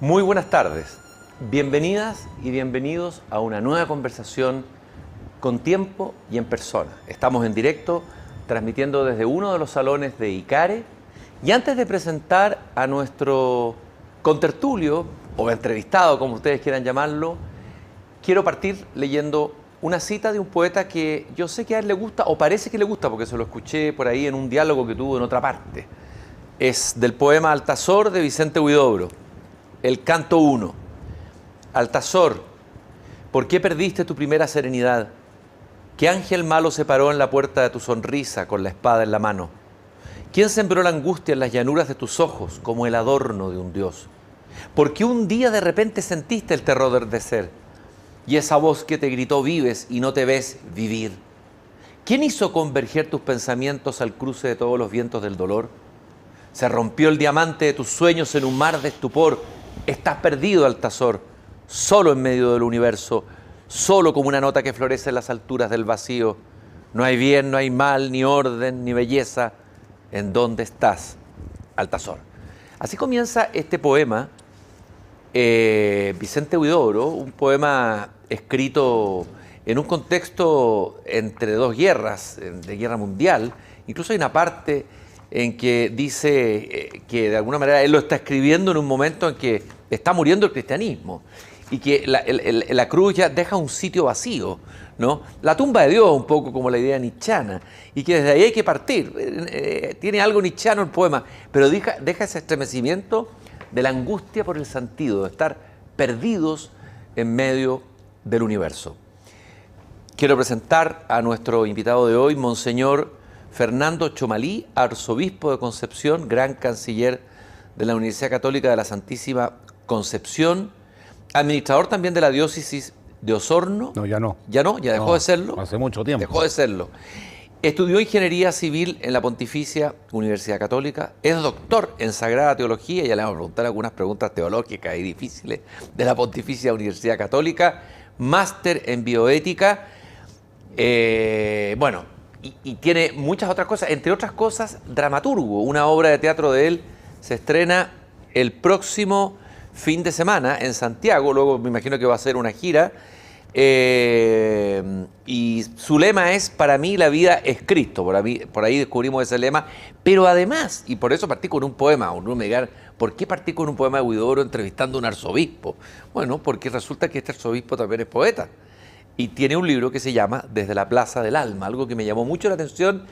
Muy buenas tardes, bienvenidas y bienvenidos a una nueva conversación con tiempo y en persona. Estamos en directo transmitiendo desde uno de los salones de ICARE y antes de presentar a nuestro contertulio o entrevistado, como ustedes quieran llamarlo, quiero partir leyendo una cita de un poeta que yo sé que a él le gusta o parece que le gusta porque se lo escuché por ahí en un diálogo que tuvo en otra parte. Es del poema Altazor de Vicente Huidobro. El canto 1. Altazor, ¿por qué perdiste tu primera serenidad? ¿Qué ángel malo se paró en la puerta de tu sonrisa con la espada en la mano? ¿Quién sembró la angustia en las llanuras de tus ojos como el adorno de un dios? ¿Por qué un día de repente sentiste el terror de ser? Y esa voz que te gritó vives y no te ves vivir. ¿Quién hizo converger tus pensamientos al cruce de todos los vientos del dolor? Se rompió el diamante de tus sueños en un mar de estupor. Estás perdido, Altazor, solo en medio del universo, solo como una nota que florece en las alturas del vacío. No hay bien, no hay mal, ni orden, ni belleza. ¿En dónde estás, Altazor? Así comienza este poema, Vicente Huidobro, un poema escrito en un contexto entre dos guerras, de guerra mundial. Incluso hay una parte en que dice que de alguna manera él lo está escribiendo en un momento en que está muriendo el cristianismo y que la cruz ya deja un sitio vacío, ¿no? La tumba de Dios, un poco como la idea nietzschiana, y que desde ahí hay que partir. Tiene algo nietzschiano el poema, pero deja ese estremecimiento de la angustia por el sentido, de estar perdidos en medio del universo. Quiero presentar a nuestro invitado de hoy, Monseñor Fernando Chomalí, arzobispo de Concepción, gran canciller de la Universidad Católica de la Santísima Concepción, administrador también de la diócesis de Osorno. No, ya no. ¿Ya no? ¿Ya dejó de serlo? Hace mucho tiempo. Dejó de serlo. Estudió Ingeniería Civil en la Pontificia Universidad Católica, es doctor en Sagrada Teología, ya le vamos a preguntar algunas preguntas teológicas y difíciles de la Pontificia Universidad Católica, máster en bioética, y tiene muchas otras cosas, entre otras cosas, dramaturgo. Una obra de teatro de él se estrena el próximo fin de semana en Santiago, luego me imagino que va a ser una gira, y su lema es: para mí la vida es Cristo. Por ahí descubrimos ese lema, pero además, y por eso partí con un poema, no me digan, ¿por qué partí con un poema de Huidobro entrevistando a un arzobispo? Bueno, porque resulta que este arzobispo también es poeta. Y tiene un libro que se llama Desde la Plaza del Alma, algo que me llamó mucho la atención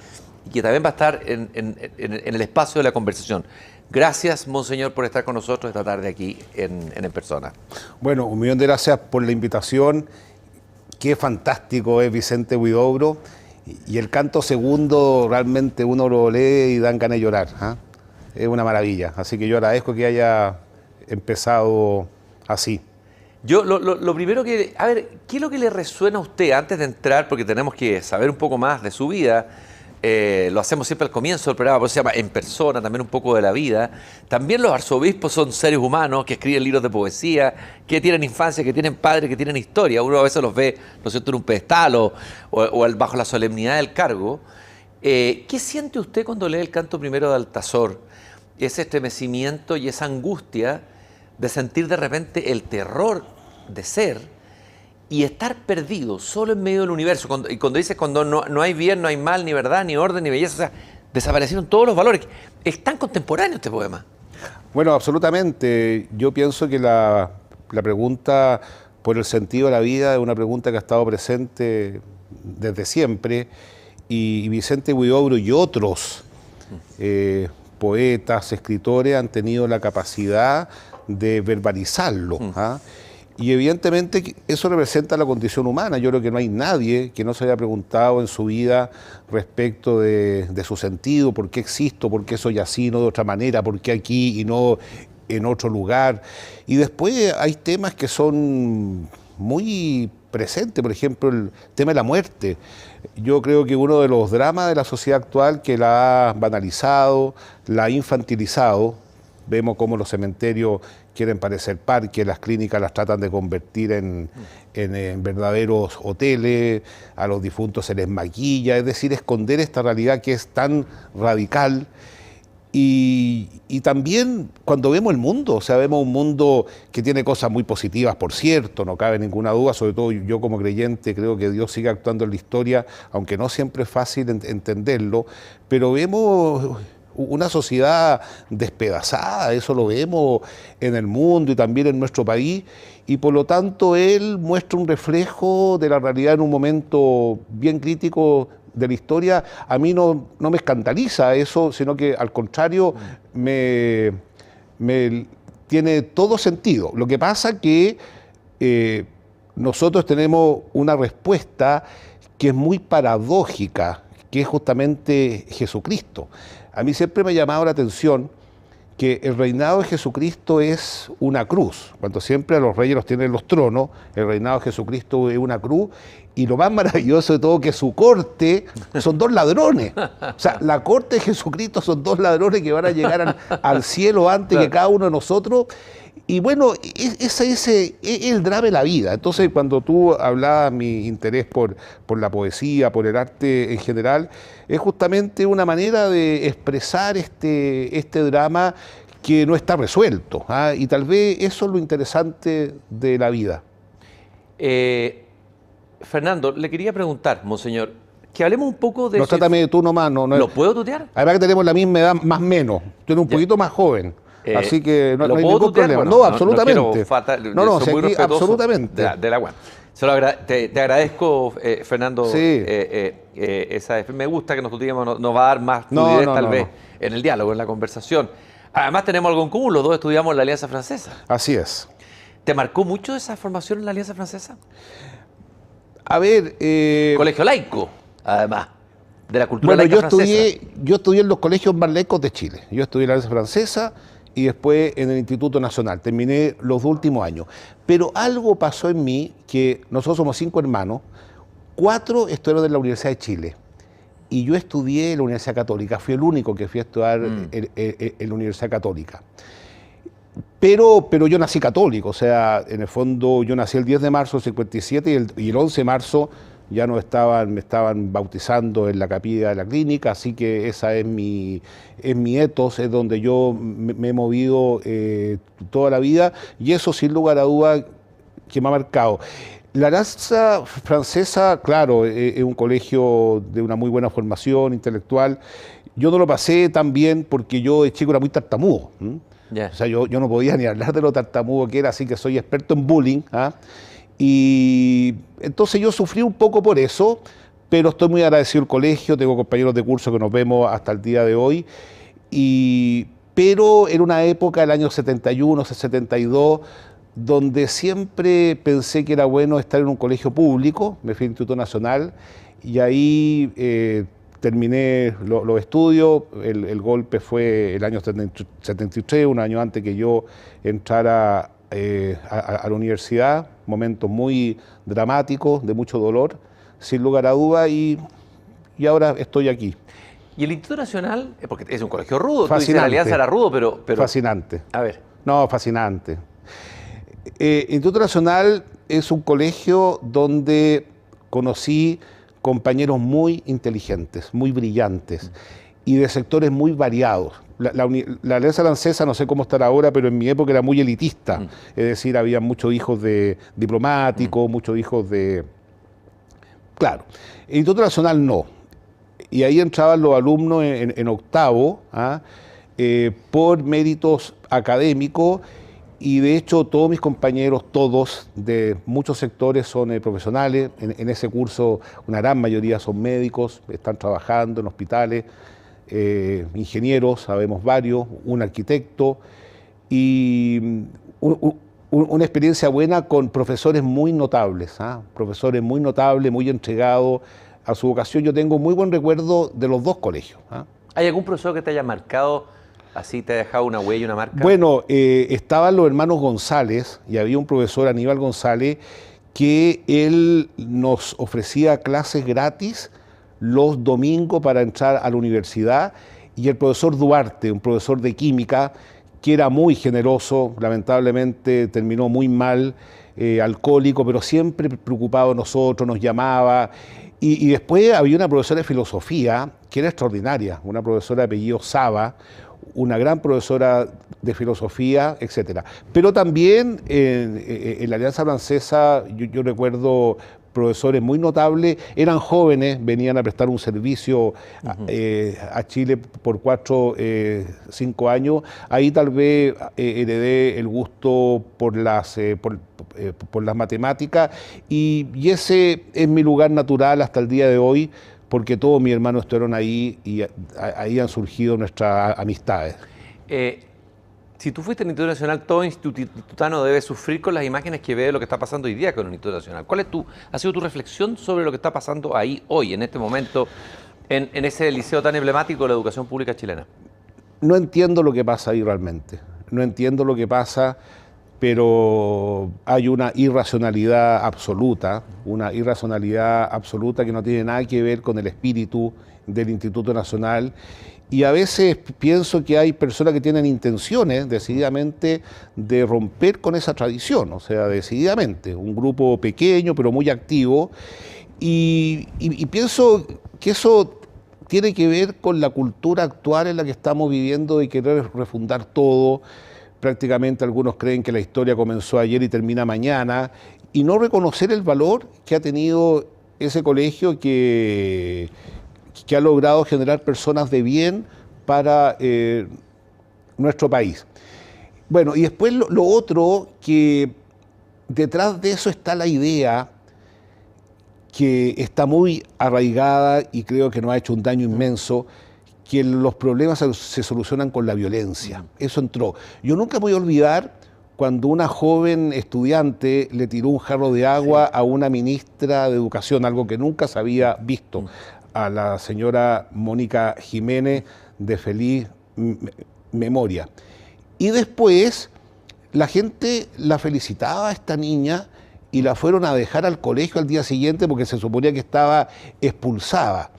y que también va a estar en el espacio de la conversación. Gracias, Monseñor, por estar con nosotros esta tarde aquí en persona. Bueno, 1.000.000 de gracias por la invitación. Qué fantástico es Vicente Huidobro. Y el canto segundo realmente uno lo lee y dan ganas de llorar. ¿Ah? Es una maravilla. Así que yo agradezco que haya empezado así. Yo lo primero que... A ver, ¿qué es lo que le resuena a usted antes de entrar? Porque tenemos que saber un poco más de su vida. Lo hacemos siempre al comienzo del programa, por eso se llama En Persona, también un poco de la vida. También los arzobispos son seres humanos que escriben libros de poesía, que tienen infancia, que tienen padres, que tienen historia. Uno a veces los ve, ¿no es cierto?, en un pedestal o bajo la solemnidad del cargo. ¿Qué siente usted cuando lee el canto primero de Altazor? Ese estremecimiento y esa angustia de sentir de repente el terror de ser y estar perdido solo en medio del universo. Y cuando dices cuando no hay bien, no hay mal, ni verdad, ni orden, ni belleza, o sea, desaparecieron todos los valores. Es tan contemporáneo este poema. Bueno, absolutamente. Yo pienso que la pregunta por el sentido de la vida es una pregunta que ha estado presente desde siempre, y Vicente Huidobro y otros poetas, escritores han tenido la capacidad de verbalizarlo. ¿Ah? Y evidentemente eso representa la condición humana. Yo creo que no hay nadie que no se haya preguntado en su vida respecto de su sentido, por qué existo, por qué soy así, no de otra manera, por qué aquí y no en otro lugar. Y después hay temas que son muy presentes, por ejemplo, el tema de la muerte. Yo creo que uno de los dramas de la sociedad actual que la ha banalizado, la ha infantilizado. Vemos cómo los cementerios quieren parecer parques, las clínicas las tratan de convertir en verdaderos hoteles, a los difuntos se les maquilla, es decir, esconder esta realidad que es tan radical. Y también cuando vemos el mundo, o sea, vemos un mundo que tiene cosas muy positivas, por cierto, no cabe ninguna duda, sobre todo yo como creyente creo que Dios sigue actuando en la historia, aunque no siempre es fácil entenderlo, pero vemos una sociedad despedazada, eso lo vemos en el mundo y también en nuestro país, y por lo tanto él muestra un reflejo de la realidad en un momento bien crítico de la historia. A mí no me escandaliza eso, sino que al contrario me tiene todo sentido. Lo que pasa que nosotros tenemos una respuesta que es muy paradójica, que es justamente Jesucristo. A mí siempre me ha llamado la atención que el reinado de Jesucristo es una cruz. Cuando siempre a los reyes los tienen en los tronos, el reinado de Jesucristo es una cruz, y lo más maravilloso de todo que su corte son dos ladrones. O sea, la corte de Jesucristo son dos ladrones que van a llegar al cielo antes que cada uno de nosotros. Y bueno, ese es el drama de la vida. Entonces, cuando tú hablabas mi interés por la poesía, por el arte en general, es justamente una manera de expresar este drama que no está resuelto. ¿Ah? Y tal vez eso es lo interesante de la vida. Fernando, le quería preguntar, Monseñor, que hablemos un poco de... No, trátame de tú nomás. No, ¿Lo puedo tutear? Además que tenemos la misma edad, más o menos. Tú eres un poquito más joven. Así que no hay ningún problema. Bueno, no, absolutamente. No, soy muy absolutamente. De la UAN. Te agradezco, Fernando. Sí. Me gusta que nos tuteemos, nos va a dar más fluidez tal vez en el diálogo, en la conversación. Además tenemos algo en común, los dos estudiamos en la Alianza Francesa. Así es. ¿Te marcó mucho esa formación en la Alianza Francesa? A ver... Colegio laico, además, de la cultura laica francesa. Yo estudié en los colegios más laicos de Chile. Yo estudié en la Alianza Francesa y después en el Instituto Nacional. Terminé los 2 últimos años. Pero algo pasó en mí, que nosotros somos 5 hermanos, 4 estudiaron en la Universidad de Chile. Y yo estudié en la Universidad Católica. Fui el único que fui a estudiar en la Universidad Católica. Pero yo nací católico, o sea, en el fondo yo nací el 10 de marzo del 57 y el 11 de marzo ya me estaban bautizando en la capilla de la clínica, así que esa es mi ethos, es donde yo me he movido toda la vida, y eso sin lugar a duda que me ha marcado. La Alianza Francesa, claro, es un colegio de una muy buena formación intelectual. Yo no lo pasé tan bien porque yo de chico era muy tartamudo. Yeah. O sea, yo no podía ni hablar de lo tartamudo que era, así que soy experto en bullying. ¿Ah? Y entonces yo sufrí un poco por eso, pero estoy muy agradecido al colegio, tengo compañeros de curso que nos vemos hasta el día de hoy, pero en una época, el año 71, 72, donde siempre pensé que era bueno estar en un colegio público, me fui al Instituto Nacional y ahí terminé los estudios. El golpe fue el año 73, un año antes que yo entrara a la universidad, momentos muy dramáticos, de mucho dolor, sin lugar a duda, y ahora estoy aquí. ¿Y el Instituto Nacional? Porque es un colegio rudo, Fascinante. tú dices, la Alianza era rudo, pero... Fascinante. A ver. No, fascinante. Instituto Nacional es un colegio donde conocí compañeros muy inteligentes, muy brillantes y de sectores muy variados. La Alianza Francesa, no sé cómo estará ahora, pero en mi época era muy elitista. Es decir, había muchos hijos de diplomáticos, muchos hijos de... Claro, el Instituto Nacional no. Y ahí entraban los alumnos en octavo, por méritos académicos, y de hecho todos mis compañeros, todos de muchos sectores son profesionales. En ese curso una gran mayoría son médicos, están trabajando en hospitales, ingenieros, sabemos varios, un arquitecto, y una experiencia buena con profesores muy notables, profesores muy notables, muy entregados a su vocación. Yo tengo muy buen recuerdo de los dos colegios. ¿Hay algún profesor que te haya marcado, así te ha dejado una huella, una marca? Bueno, estaban los hermanos González y había un profesor, Aníbal González, que él nos ofrecía clases gratis los domingos para entrar a la universidad, y el profesor Duarte, un profesor de química, que era muy generoso, lamentablemente terminó muy mal, alcohólico, pero siempre preocupado de nosotros, nos llamaba. Y después había una profesora de filosofía que era extraordinaria, una profesora de apellido Saba, una gran profesora de filosofía, etc. Pero también en la Alianza Francesa yo recuerdo profesores muy notables, eran jóvenes, venían a prestar un servicio a Chile por 4, 5 años. Ahí tal vez heredé el gusto por las matemáticas, y ese es mi lugar natural hasta el día de hoy, porque todos mis hermanos estuvieron ahí y ahí han surgido nuestras amistades. Si tú fuiste al Instituto Nacional, todo institutano debe sufrir con las imágenes que ve de lo que está pasando hoy día con el Instituto Nacional. ¿Cuál ha sido tu reflexión sobre lo que está pasando ahí hoy, en este momento, en ese liceo tan emblemático de la educación pública chilena? No entiendo lo que pasa ahí realmente. No entiendo lo que pasa, pero hay una irracionalidad absoluta que no tiene nada que ver con el espíritu del Instituto Nacional. Y a veces pienso que hay personas que tienen intenciones decididamente de romper con esa tradición, o sea, decididamente, un grupo pequeño pero muy activo, y pienso que eso tiene que ver con la cultura actual en la que estamos viviendo, de querer refundar todo. Prácticamente algunos creen que la historia comenzó ayer y termina mañana, y no reconocer el valor que ha tenido ese colegio que ha logrado generar personas de bien para nuestro país. Bueno, y después lo otro, que detrás de eso está la idea que está muy arraigada y creo que nos ha hecho un daño inmenso, que los problemas se solucionan con la violencia. Eso entró. Yo nunca me voy a olvidar cuando una joven estudiante le tiró un jarro de agua a una ministra de Educación, algo que nunca se había visto, a la señora Mónica Jiménez, de feliz memoria. Y después la gente la felicitaba a esta niña y la fueron a dejar al colegio al día siguiente porque se suponía que estaba expulsada.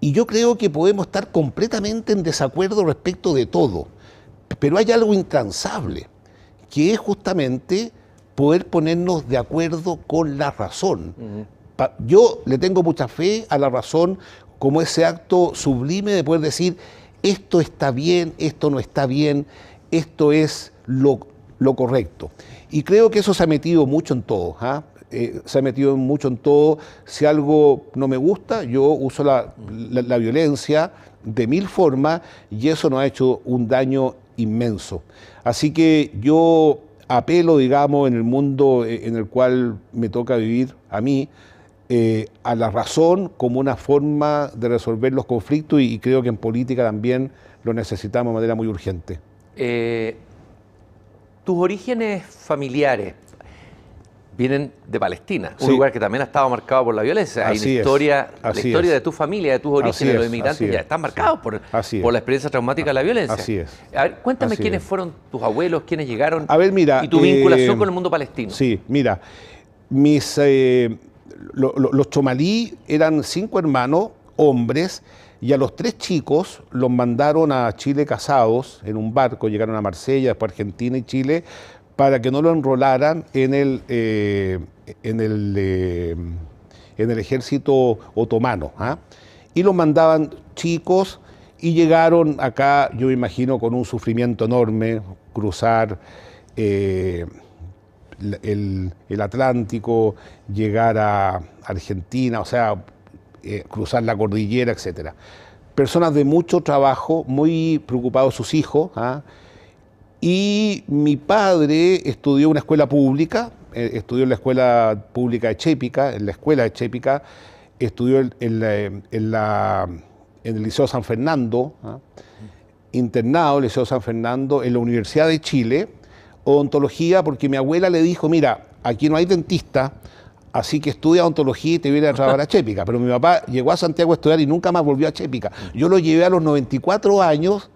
Y yo creo que podemos estar completamente en desacuerdo respecto de todo, pero hay algo intransable, que es justamente poder ponernos de acuerdo con la razón. Yo le tengo mucha fe a la razón como ese acto sublime de poder decir, esto está bien, esto no está bien, esto es lo correcto. Y creo que eso se ha metido mucho en todo, se ha metido mucho en todo. Si algo no me gusta, yo uso la violencia de mil formas, y eso nos ha hecho un daño inmenso. Así que yo apelo, digamos, en el mundo en el cual me toca vivir a mí, a la razón como una forma de resolver los conflictos y creo que en política también lo necesitamos de manera muy urgente. Tus orígenes familiares vienen de Palestina, un Sí. lugar que también ha estado marcado por la violencia. Hay una Así es, historia, la así historia es. de tu familia, de tus orígenes, Así los es, inmigrantes, así ya es. están marcados por Así es. la experiencia traumática de la violencia. Así es. A ver, cuéntame Así quiénes es. fueron tus abuelos, quiénes llegaron, A ver, mira, y tu vinculación con el mundo palestino. Sí, mira, los chomalí eran 5 hermanos, hombres, y a los 3 chicos los mandaron a Chile casados en un barco, llegaron a Marsella, después a Argentina y Chile, para que no lo enrolaran en el ejército otomano. ¿Ah? Y los mandaban chicos y llegaron acá, yo me imagino, con un sufrimiento enorme, cruzar el Atlántico, llegar a Argentina, o sea, cruzar la cordillera, etcétera. Personas de mucho trabajo, muy preocupados sus hijos. ¿Ah? Y mi padre estudió en una escuela pública, estudió en la escuela pública de Chépica, en la escuela de Chépica, estudió en el Liceo San Fernando, ¿ah? Internado en el Liceo San Fernando, en la Universidad de Chile, odontología, porque mi abuela le dijo, mira, aquí no hay dentista, así que estudia odontología y te viene a trabajar a Chépica. Pero mi papá llegó a Santiago a estudiar y nunca más volvió a Chépica. Yo lo llevé a los 94 años,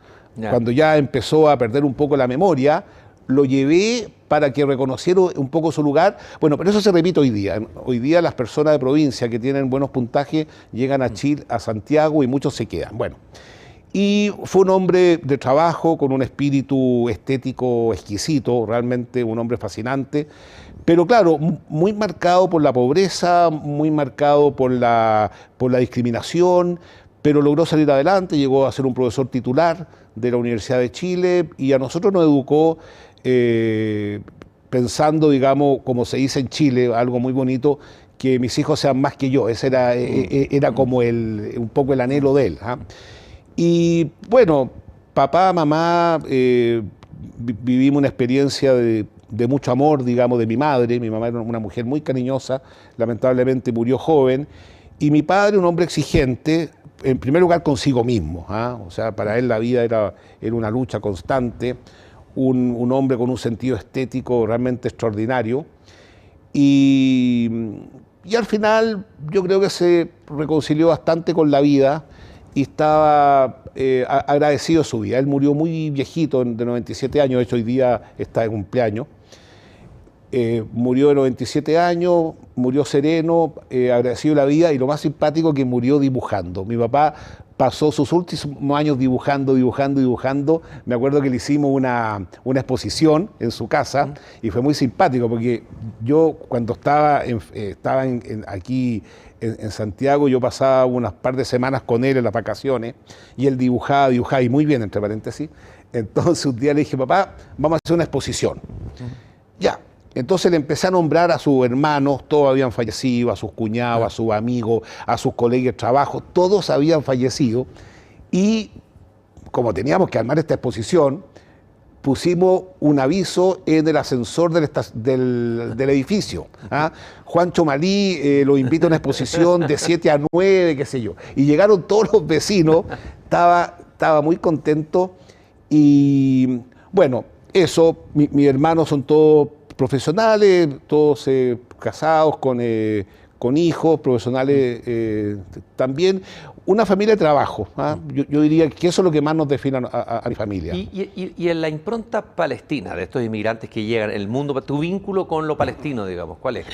cuando ya empezó a perder un poco la memoria, lo llevé para que reconociera un poco su lugar. Bueno, pero eso se repite hoy día. Hoy día las personas de provincia que tienen buenos puntajes llegan a Chile, a Santiago, y muchos se quedan. Bueno, y fue un hombre de trabajo con un espíritu estético exquisito, realmente un hombre fascinante, pero claro, muy marcado por la pobreza, muy marcado por la discriminación, pero logró salir adelante, llegó a ser un profesor titular de la Universidad de Chile y a nosotros nos educó pensando, digamos, como se dice en Chile, algo muy bonito, que mis hijos sean más que yo. Ese era como un poco el anhelo de él. ¿Ah? Y bueno, papá, mamá, vivimos una experiencia de mucho amor, digamos, de mi madre. Mi mamá era una mujer muy cariñosa, lamentablemente murió joven. Y mi padre, un hombre exigente, en primer lugar consigo mismo. ¿Ah? O sea, para él la vida era una lucha constante. Un hombre con un sentido estético realmente extraordinario. Y al final yo creo que se reconcilió bastante con la vida y estaba agradecido de su vida. Él murió muy viejito, de 97 años, de hecho hoy día está de cumpleaños. Murió de 97 años, murió sereno, agradecido de la vida, y lo más simpático, que murió dibujando. Mi papá pasó sus últimos años dibujando. Me acuerdo que le hicimos una exposición en su casa y fue muy simpático porque yo cuando estaba aquí en Santiago, yo pasaba unas par de semanas con él en las vacaciones y él dibujaba y muy bien, entre paréntesis. Entonces un día le dije, papá, vamos a hacer una exposición. Ya. Entonces le empecé a nombrar a sus hermanos, todos habían fallecido, a sus cuñados, a sus amigos, a sus colegas de trabajo, todos habían fallecido. Y como teníamos que armar esta exposición, pusimos un aviso en el ascensor del edificio. ¿Ah? Juan Chomalí lo invita a una exposición de 7 a 9, qué sé yo. Y llegaron todos los vecinos, estaba muy contento. Y bueno, eso, mis hermanos son todos profesionales, todos casados con hijos, profesionales también. Una familia de trabajo. ¿Ah? Yo diría que eso es lo que más nos define a mi familia. Y en la impronta palestina de estos inmigrantes que llegan, el mundo, tu vínculo con lo palestino, digamos, ¿cuál es?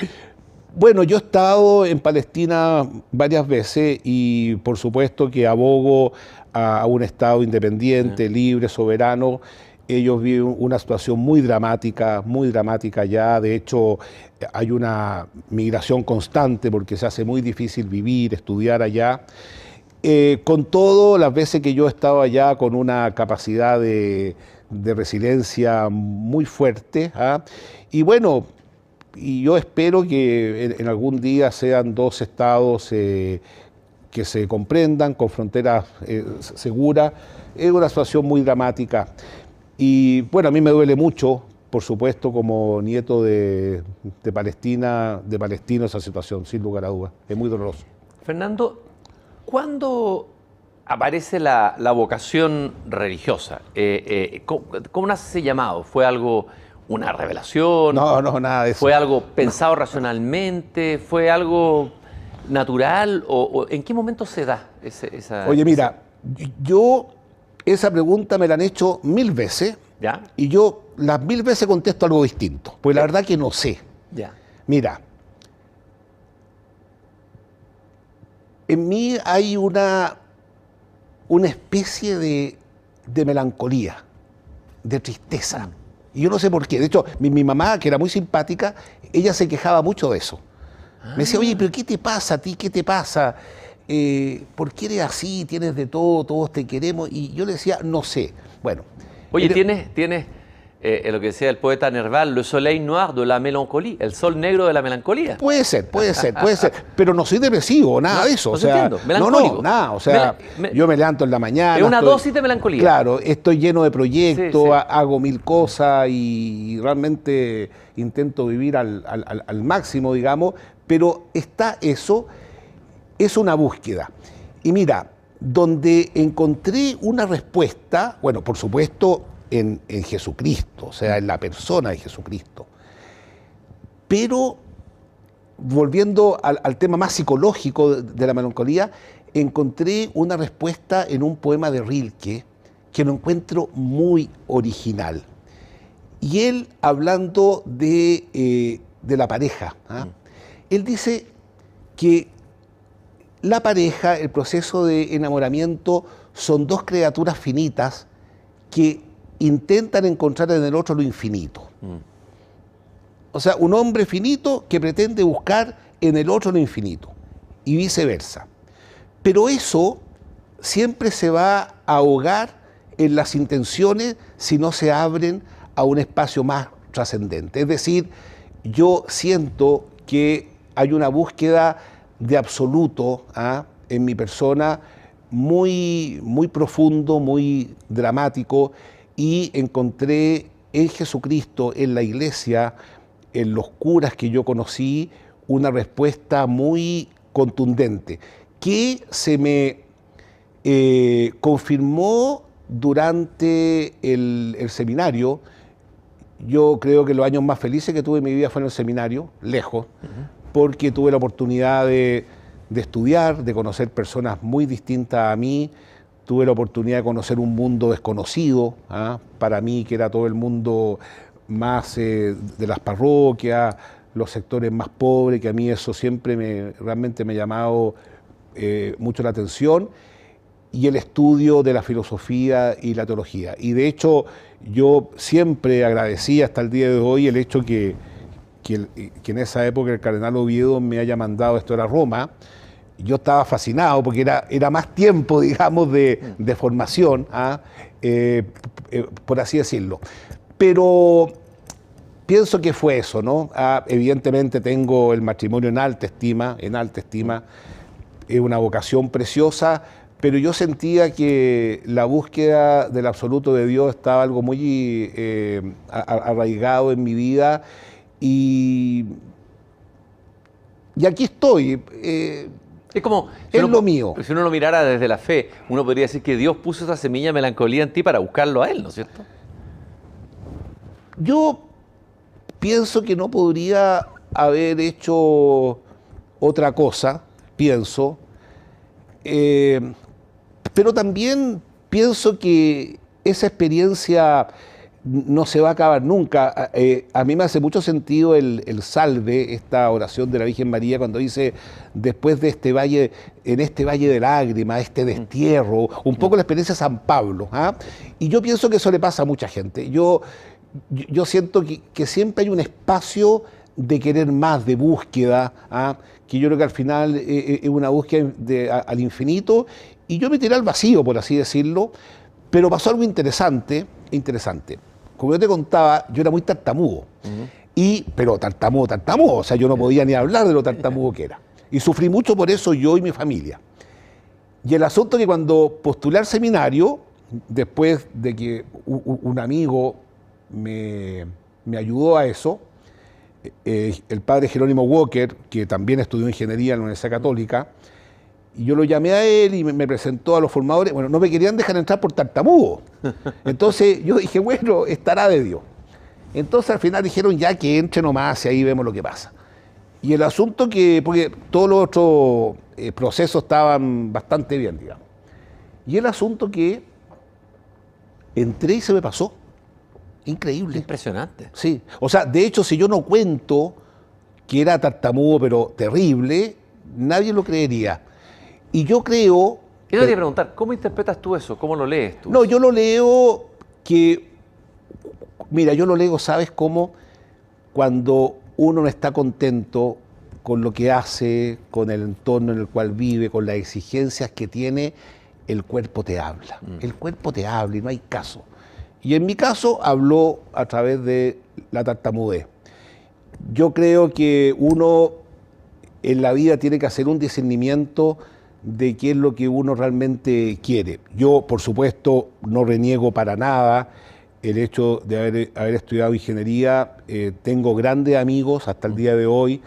Bueno, yo he estado en Palestina varias veces y por supuesto que abogo a un Estado independiente, libre, soberano. Ellos viven una situación muy dramática ya. De hecho, hay una migración constante porque se hace muy difícil vivir, estudiar allá. Con todo, las veces que yo he estado allá con una capacidad de resiliencia muy fuerte. ¿Ah? Y bueno, y yo espero que en algún día sean 2 estados que se comprendan, con fronteras seguras. Es una situación muy dramática. Y bueno, a mí me duele mucho por supuesto, como nieto de Palestina, de palestino, esa situación, sin lugar a dudas. Es muy doloroso. Fernando, ¿cuándo aparece la vocación religiosa? ¿Cómo nace ese llamado? ¿Fue algo, una revelación? No, nada de eso. ¿Fue algo pensado racionalmente? ¿Fue algo natural? ¿O en qué momento se da esa? Oye, mira, yo esa pregunta me la han hecho 1000 veces. ¿Ya? Y yo las 1000 veces contesto algo distinto, pues la verdad que no sé. Ya. Mira, en mí hay una especie de melancolía, de tristeza. Y yo no sé por qué. De hecho, mi mamá, que era muy simpática, ella se quejaba mucho de eso. Me decía, oye, pero ¿qué te pasa a ti? ¿Qué te pasa? ¿Por qué eres así? Tienes de todo, todos te queremos. Y yo le decía, no sé. Bueno. Oye, tienes lo que decía el poeta Nerval, le soleil noir de la mélancolie, el sol negro de la melancolía. Puede ser. Pero no soy depresivo, nada de eso. No, entiendo, melancólico. No, nada. O sea, yo me levanto en la mañana. Es una dosis de melancolía. Claro, estoy lleno de proyectos, Sí. hago 1000 cosas y realmente intento vivir al máximo, digamos. Pero está eso, es una búsqueda. Y mira, donde encontré una respuesta, bueno, por supuesto, en Jesucristo, o sea, en la persona de Jesucristo. Pero, volviendo al tema más psicológico de la melancolía, encontré una respuesta en un poema de Rilke que lo encuentro muy original. Y él, hablando de la pareja, él dice que la pareja, el proceso de enamoramiento, son dos criaturas finitas que intentan encontrar en el otro lo infinito. O sea, un hombre finito que pretende buscar en el otro lo infinito y viceversa. Pero eso siempre se va a ahogar en las intenciones si no se abren a un espacio más trascendente. Es decir, yo siento que hay una búsqueda de absoluto en mi persona muy, muy profundo, muy dramático, y encontré en Jesucristo, en la iglesia, en los curas que yo conocí, una respuesta muy contundente, que se me confirmó durante el seminario. Yo creo que los años más felices que tuve en mi vida fueron en el seminario, lejos, porque tuve la oportunidad de estudiar, de conocer personas muy distintas a mí, tuve la oportunidad de conocer un mundo desconocido, para mí, que era todo el mundo más de las parroquias, los sectores más pobres, que a mí eso siempre realmente me ha llamado mucho la atención, y el estudio de la filosofía y la teología. Y de hecho, yo siempre agradecí hasta el día de hoy el hecho que en esa época el cardenal Oviedo me haya mandado esto a Roma. Yo estaba fascinado porque era más tiempo, digamos, de formación, por así decirlo. Pero pienso que fue eso, ¿no? Evidentemente tengo el matrimonio en alta estima, es una vocación preciosa, pero yo sentía que la búsqueda del absoluto de Dios estaba algo muy arraigado en mi vida, y aquí estoy. Es como, lo mío. Si uno lo mirara desde la fe, uno podría decir que Dios puso esa semilla de melancolía en ti para buscarlo a Él, ¿no es cierto? Yo pienso que no podría haber hecho otra cosa, pienso, pero también pienso que esa experiencia no se va a acabar nunca. A mí me hace mucho sentido el salve, esta oración de la Virgen María, cuando dice, después de este valle, en este valle de lágrimas, este destierro, un poco la experiencia de San Pablo. Y yo pienso que eso le pasa a mucha gente. Yo siento que siempre hay un espacio de querer más, de búsqueda, que yo creo que al final es una búsqueda al infinito, y yo me tiré al vacío, por así decirlo, pero pasó algo interesante. Como yo te contaba, yo era muy tartamudo, pero tartamudo, o sea, yo no podía ni hablar de lo tartamudo que era. Y sufrí mucho por eso yo y mi familia. Y el asunto es que cuando postulé al seminario, después de que un amigo me me ayudó a eso. El padre Jerónimo Walker, que también estudió ingeniería en la Universidad Católica, y yo lo llamé a él y me presentó a los formadores. Bueno, no me querían dejar entrar por tartamudo. Entonces yo dije, bueno, estará de Dios. Entonces al final dijeron, ya que entre nomás y ahí vemos lo que pasa. Y el asunto porque todos los otros procesos estaban bastante bien, digamos. Y el asunto que entré y se me pasó. Increíble. Impresionante. Sí. O sea, de hecho, si yo no cuento que era tartamudo, pero terrible, nadie lo creería. Y yo creo... Quiero preguntar, ¿cómo interpretas tú eso? ¿Cómo lo lees tú? No, yo lo leo que... Mira, yo lo leo, ¿sabes cómo? Cuando uno no está contento con lo que hace, con el entorno en el cual vive, con las exigencias que tiene, el cuerpo te habla. El cuerpo te habla y no hay caso. Y en mi caso habló a través de la tartamudez. Yo creo que uno en la vida tiene que hacer un discernimiento de qué es lo que uno realmente quiere. Yo, por supuesto, no reniego para nada el hecho de haber estudiado ingeniería. Tengo grandes amigos hasta el día de hoy.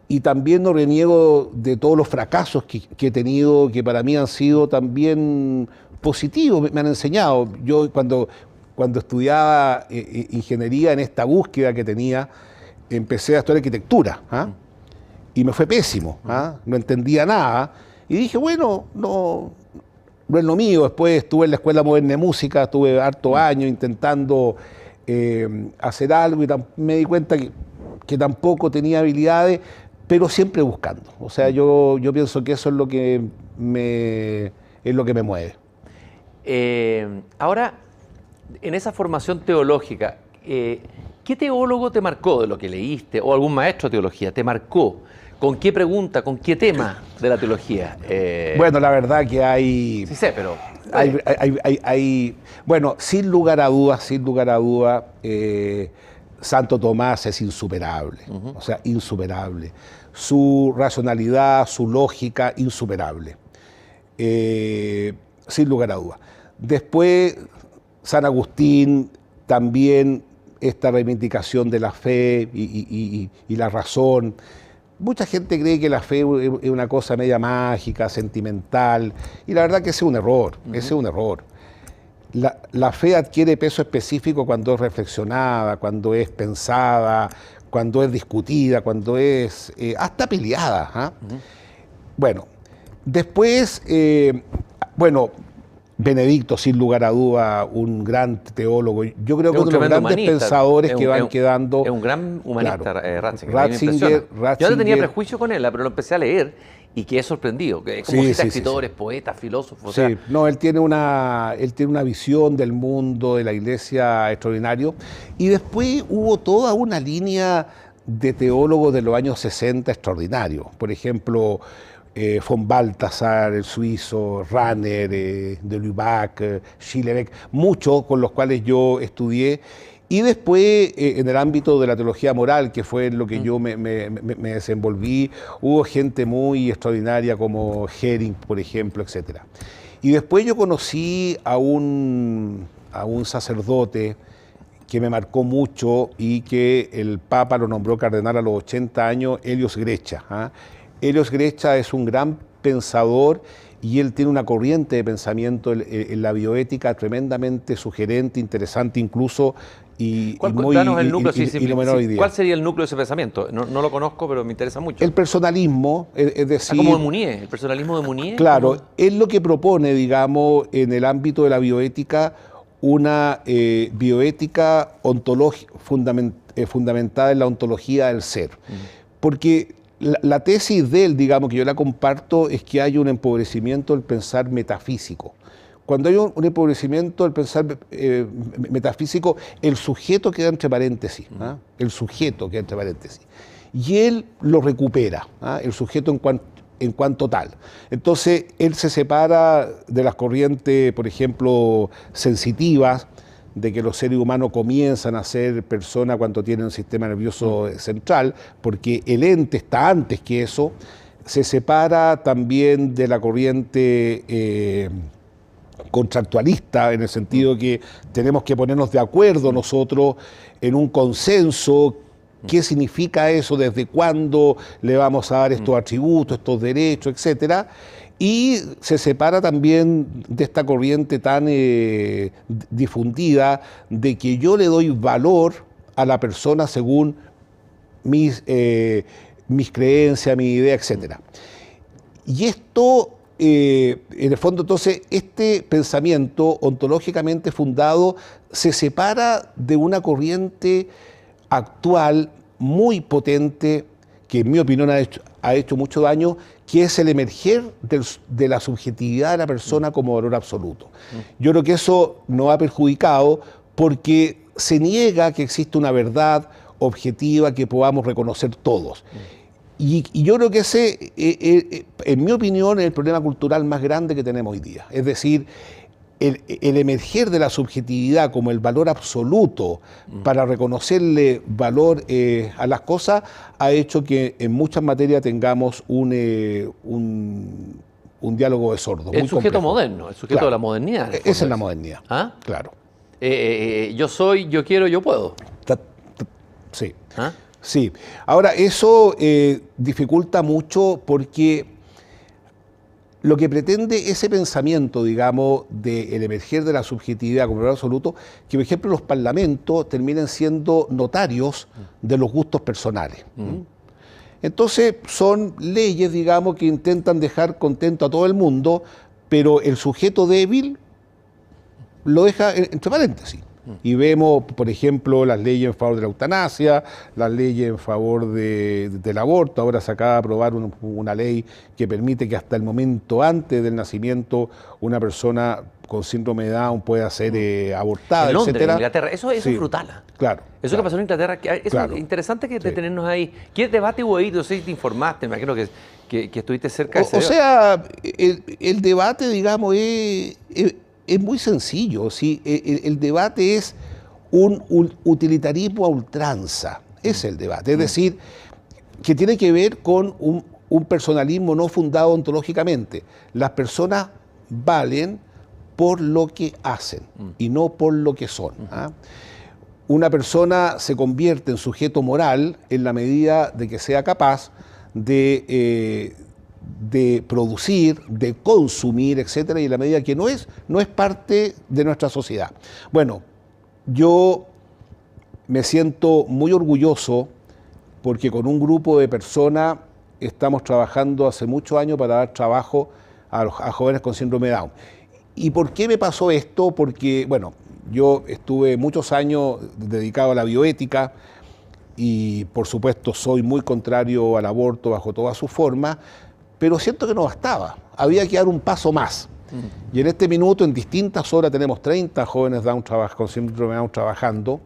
Y también no reniego de todos los fracasos que he tenido, que para mí han sido también positivos, me han enseñado. Yo cuando estudiaba ingeniería, en esta búsqueda que tenía, empecé a estudiar arquitectura, y me fue pésimo, no entendía nada, y dije, bueno, no es lo mío. Después estuve en la Escuela Moderna de Música, estuve harto años intentando hacer algo, y me di cuenta que tampoco tenía habilidades, pero siempre buscando. O sea, yo pienso que eso es lo que me mueve. Ahora, en esa formación teológica, ¿qué teólogo te marcó de lo que leíste? ¿O algún maestro de teología te marcó? ¿Con qué pregunta, con qué tema de la teología? Bueno, la verdad que hay... Sí sé, pero... Bueno, sin lugar a dudas, Santo Tomás es insuperable, o sea, insuperable. Su racionalidad, su lógica, insuperable. Sin lugar a dudas. Después, San Agustín, también esta reivindicación de la fe y la razón. Mucha gente cree que la fe es una cosa media mágica, sentimental, y la verdad que ese es un error, ese es un error. La fe adquiere peso específico cuando es reflexionada, cuando es pensada, cuando es discutida, cuando es hasta peleada. Bueno, después, Benedicto, sin lugar a duda, un gran teólogo. Yo creo que uno de los grandes pensadores que van quedando... Es un gran humanista, claro, Ratzinger. Yo no tenía prejuicio con él, pero lo empecé a leer y quedé sorprendido. Como cita escritores, poetas, filósofos. Sí, no, él tiene una visión del mundo, de la iglesia extraordinario. Y después hubo toda una línea de teólogos de los años 60 extraordinarios. Por ejemplo... von Balthasar, el suizo, Rahner, de Lubac, Schillebeck, muchos con los cuales yo estudié. Y después, en el ámbito de la teología moral, que fue en lo que yo me desenvolví, hubo gente muy extraordinaria como Hering, por ejemplo, etc. Y después yo conocí a un sacerdote que me marcó mucho y que el Papa lo nombró cardenal a los 80 años, Helios Grecha. Helios Grecha es un gran pensador y él tiene una corriente de pensamiento en la bioética tremendamente sugerente, interesante incluso, y muy danos el núcleo, ¿Cuál sería el núcleo de ese pensamiento? No lo conozco, pero me interesa mucho. El personalismo, es decir... como de Mounier, el personalismo de Mounier. Claro, es lo que propone, digamos, en el ámbito de la bioética, una bioética fundamentada en la ontología del ser. Porque la tesis de él, digamos, que yo la comparto, es que hay un empobrecimiento del pensar metafísico. Cuando hay un empobrecimiento del pensar metafísico, el sujeto queda entre paréntesis. El sujeto queda entre paréntesis. Y él lo recupera, el sujeto en cuanto tal. Entonces, él se separa de las corrientes, por ejemplo, sensitivas, de que los seres humanos comienzan a ser personas cuando tienen un sistema nervioso central, porque el ente está antes que eso. Se separa también de la corriente contractualista, en el sentido que tenemos que ponernos de acuerdo nosotros en un consenso. ¿Qué significa eso? ¿Desde cuándo le vamos a dar estos atributos, estos derechos, etcétera? Y se separa también de esta corriente tan difundida de que yo le doy valor a la persona según mis creencias, mi idea, etcétera. Y esto, en el fondo, entonces, este pensamiento ontológicamente fundado se separa de una corriente actual muy potente, que en mi opinión ha hecho mucho daño, que es el emerger de la subjetividad de la persona como valor absoluto. Yo creo que eso nos ha perjudicado porque se niega que existe una verdad objetiva que podamos reconocer todos. Y yo creo que ese, en mi opinión, es el problema cultural más grande que tenemos hoy día. Es decir, el emerger de la subjetividad como el valor absoluto para reconocerle valor a las cosas ha hecho que en muchas materias tengamos un diálogo de sordos. El sujeto moderno, el sujeto de la modernidad. Esa es la modernidad. ¿Ah? Claro. Yo soy, yo quiero, yo puedo. Sí. ¿Ah? Sí. Ahora, eso dificulta mucho porque lo que pretende ese pensamiento, digamos, del emerger de la subjetividad como valor absoluto, que por ejemplo los parlamentos terminen siendo notarios de los gustos personales. Entonces son leyes, digamos, que intentan dejar contento a todo el mundo, pero el sujeto débil lo deja entre paréntesis. Y vemos, por ejemplo, las leyes en favor de la eutanasia, las leyes en favor del aborto. Ahora se acaba de aprobar una ley que permite que hasta el momento antes del nacimiento una persona con síndrome de Down pueda ser abortada, en Londres, etcétera. En Inglaterra. Eso es brutal. Claro. Eso que pasó en Inglaterra, es interesante que detenernos ahí. ¿Qué debate hubo ahí? No sé si te informaste, me imagino que estuviste cerca de ese debate. O sea, el debate, digamos, es muy sencillo. ¿Sí? El debate es un utilitarismo a ultranza. Es el debate. Es decir, que tiene que ver con un personalismo no fundado ontológicamente. Las personas valen por lo que hacen y no por lo que son. Una persona se convierte en sujeto moral en la medida de que sea capaz de producir, de consumir, etcétera, y en la medida que no es parte de nuestra sociedad. Bueno, yo me siento muy orgulloso porque con un grupo de personas estamos trabajando hace muchos años para dar trabajo a jóvenes con síndrome de Down. ¿Y por qué me pasó esto? Porque, bueno, yo estuve muchos años dedicado a la bioética y, por supuesto, soy muy contrario al aborto bajo todas sus formas, pero siento que no bastaba, había que dar un paso más. Y en este minuto, en distintas horas, tenemos 30 jóvenes con síndrome de Down trabajando,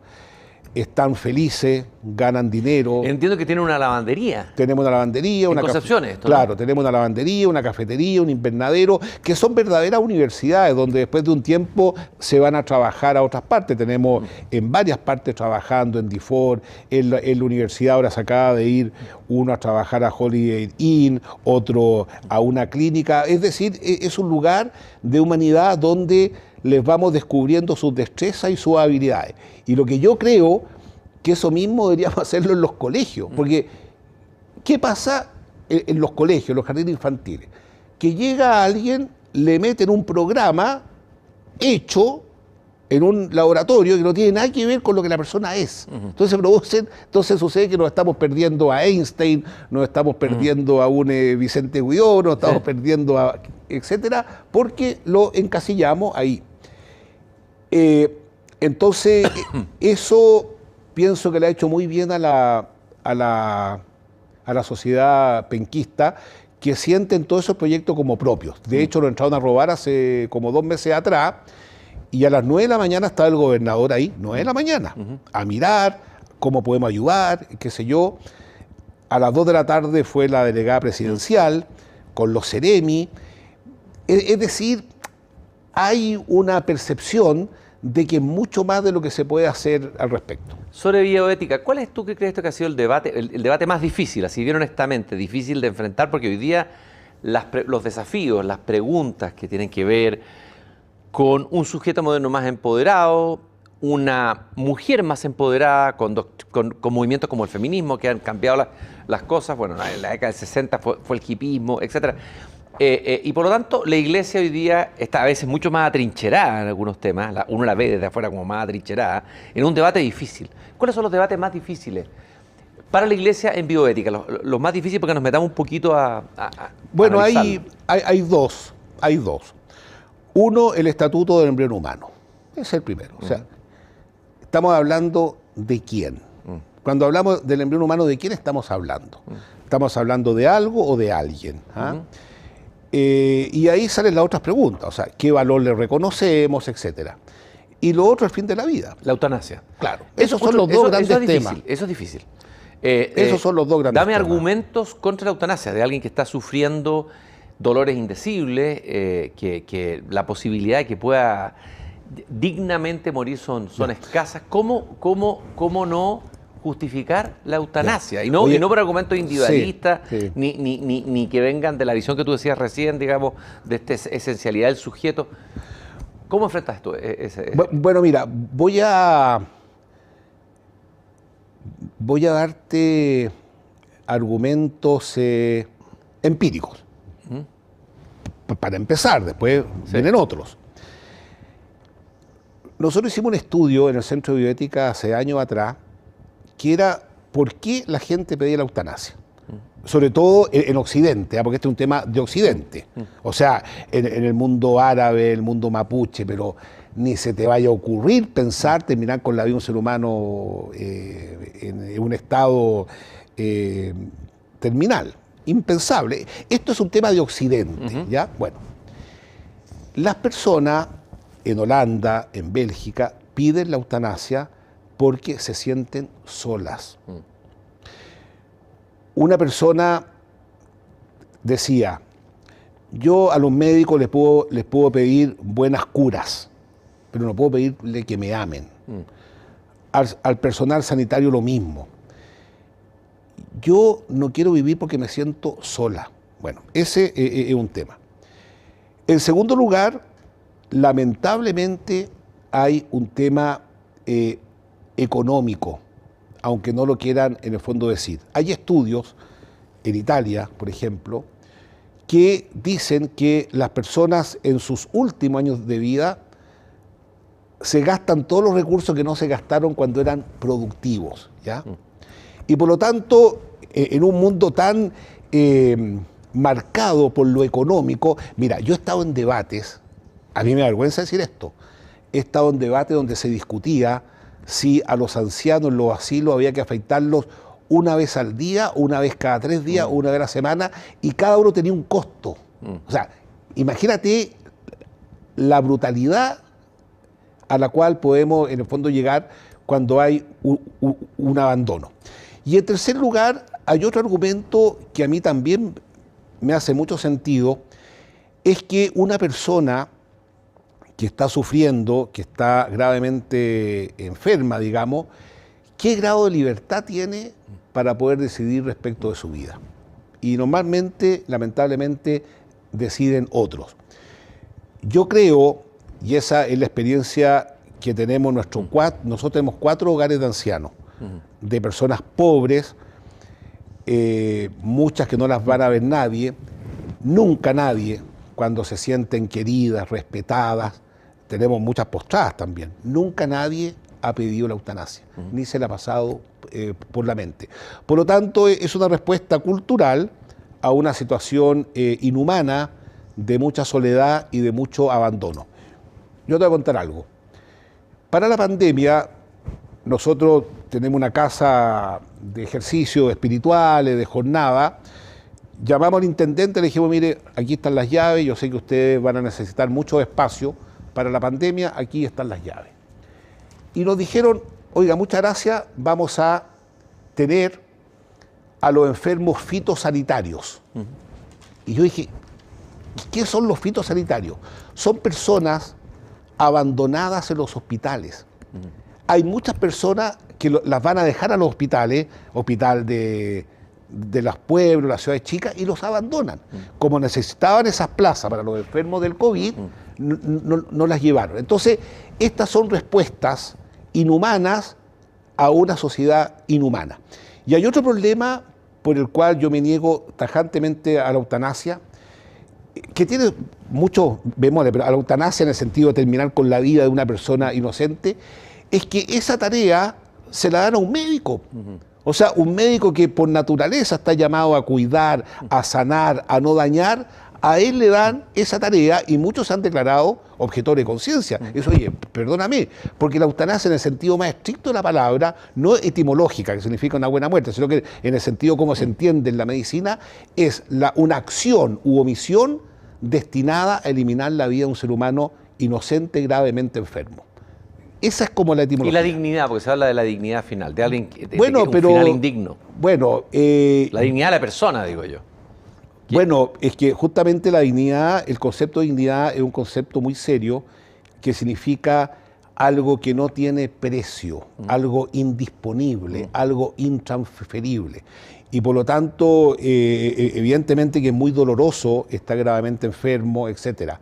están felices, ganan dinero. Entiendo que tienen una lavandería. Tenemos una lavandería, una Concepción esto, claro, ¿no? Tenemos una lavandería, una cafetería, un invernadero, que son verdaderas universidades, donde después de un tiempo se van a trabajar a otras partes. Tenemos en varias partes trabajando, en DeFord, en la universidad ahora se acaba de ir uno a trabajar a Holiday Inn, otro a una clínica. Es decir, es un lugar de humanidad donde les vamos descubriendo sus destrezas y sus habilidades. Y lo que yo creo que eso mismo deberíamos hacerlo en los colegios, porque ¿qué pasa en los colegios, en los jardines infantiles? Que llega alguien, le meten un programa hecho en un laboratorio que no tiene nada que ver con lo que la persona es. Entonces sucede que nos estamos perdiendo a Einstein, nos estamos perdiendo a un Vicente Guido, nos estamos perdiendo a etcétera, porque lo encasillamos ahí. Entonces, eso pienso que le ha hecho muy bien a la sociedad penquista, que sienten todos esos proyectos como propios. De hecho, lo entraron a robar hace como 2 meses atrás, y a las 9 de la mañana estaba el gobernador ahí, 9 de la mañana, a mirar cómo podemos ayudar, qué sé yo. A las 2 de la tarde fue la delegada presidencial, con los seremi. Es decir, hay una percepción de que mucho más de lo que se puede hacer al respecto. Sobre bioética, ¿cuál es tú que crees que ha sido el debate más difícil, así bien honestamente, difícil de enfrentar? Porque hoy día los desafíos, las preguntas que tienen que ver con un sujeto moderno más empoderado, una mujer más empoderada, con movimientos como el feminismo que han cambiado las cosas. Bueno, en la década del 60 fue el hipismo, etc. Y por lo tanto, la Iglesia hoy día está a veces mucho más atrincherada en algunos temas. Uno la ve desde afuera como más atrincherada, en un debate difícil. ¿Cuáles son los debates más difíciles para la Iglesia en bioética? Los más difíciles, porque nos metamos un poquito a bueno, analizarlo. hay dos. Uno, el Estatuto del Embrión Humano. Ese es el primero. O sea, estamos hablando de quién. Cuando hablamos del embrión humano, ¿de quién estamos hablando? ¿Estamos hablando de algo o de alguien? Y ahí salen las otras preguntas, o sea, ¿qué valor le reconocemos, etcétera? Y lo otro, el fin de la vida. La eutanasia. Claro. Esos son los dos grandes temas. Eso es difícil. Esos son los dos grandes temas. Dame argumentos contra contra la eutanasia, de alguien que está sufriendo dolores indecibles, que la posibilidad de que pueda dignamente morir son escasas. ¿Cómo no justificar la eutanasia? Y no por argumentos individualistas, sí. Ni que vengan de la visión que tú decías recién, digamos, de esta esencialidad del sujeto. ¿Cómo enfrentas esto? Bueno, mira, voy a darte argumentos empíricos. Para empezar, después vienen otros. Nosotros hicimos un estudio en el Centro de Bioética hace años atrás, que era por qué la gente pedía la eutanasia. Sobre todo en Occidente, porque este es un tema de Occidente. O sea, en el mundo árabe, el mundo mapuche, pero ni se te vaya a ocurrir pensar terminar con la vida de un ser humano en un estado terminal. Impensable. Esto es un tema de Occidente, ¿ya? Bueno, las personas en Holanda, en Bélgica, piden la eutanasia porque se sienten solas. Una persona decía, yo a los médicos les puedo pedir buenas curas, pero no puedo pedirle que me amen. Al personal sanitario lo mismo. Yo no quiero vivir porque me siento sola. Bueno, ese es un tema. En segundo lugar, lamentablemente hay un tema económico, aunque no lo quieran en el fondo decir. Hay estudios en Italia, por ejemplo, que dicen que las personas en sus últimos años de vida se gastan todos los recursos que no se gastaron cuando eran productivos, ¿ya? Y por lo tanto, en un mundo tan marcado por lo económico, mira, yo he estado en debates, a mí me da vergüenza decir esto, he estado en debates donde se discutía si a los ancianos en los asilos había que afeitarlos una vez al día, una vez cada 3 días, una vez a la semana, y cada uno tenía un costo. O sea, imagínate la brutalidad a la cual podemos en el fondo llegar cuando hay un abandono. Y en tercer lugar, hay otro argumento que a mí también me hace mucho sentido, es que una persona que está sufriendo, que está gravemente enferma, digamos, ¿qué grado de libertad tiene para poder decidir respecto de su vida? Y normalmente, lamentablemente, deciden otros. Yo creo, y esa es la experiencia que tenemos, nosotros tenemos 4 hogares de ancianos, de personas pobres, muchas que no las van a ver nadie, nunca nadie, cuando se sienten queridas, respetadas, tenemos muchas postradas también, nunca nadie ha pedido la eutanasia, ni se la ha pasado por la mente. Por lo tanto, es una respuesta cultural a una situación inhumana, de mucha soledad y de mucho abandono. Yo te voy a contar algo. Para la pandemia, nosotros tenemos una casa de ejercicios espirituales, de jornada. Llamamos al intendente, le dijimos, mire, aquí están las llaves, yo sé que ustedes van a necesitar mucho espacio para la pandemia, aquí están las llaves. Y nos dijeron, oiga, muchas gracias, vamos a tener a los enfermos fitosanitarios. Y yo dije, ¿qué son los fitosanitarios? Son personas abandonadas en los hospitales. Hay muchas personas que las van a dejar a los hospitales, hospital de de los pueblos, las ciudades chicas, y los abandonan. Como necesitaban esas plazas para los enfermos del COVID, no las llevaron. Entonces, estas son respuestas inhumanas a una sociedad inhumana. Y hay otro problema por el cual yo me niego tajantemente a la eutanasia, que tiene muchos bemoles, pero a la eutanasia en el sentido de terminar con la vida de una persona inocente, es que esa tarea se la dan a un médico. O sea, un médico que por naturaleza está llamado a cuidar, a sanar, a no dañar, a él le dan esa tarea y muchos han declarado objetores de conciencia. Eso, oye, perdóname, porque la eutanasia en el sentido más estricto de la palabra, no etimológica, que significa una buena muerte, sino que en el sentido como se entiende en la medicina, es una acción u omisión destinada a eliminar la vida de un ser humano inocente, gravemente enfermo. Esa es como la etimología. Y la dignidad, porque se habla de la dignidad final, de alguien bueno, un final indigno. Bueno, la dignidad de la persona, digo yo. Bueno, es que justamente la dignidad, el concepto de dignidad es un concepto muy serio que significa algo que no tiene precio, algo indisponible, algo intransferible. Y por lo tanto, evidentemente que es muy doloroso, está gravemente enfermo, etcétera.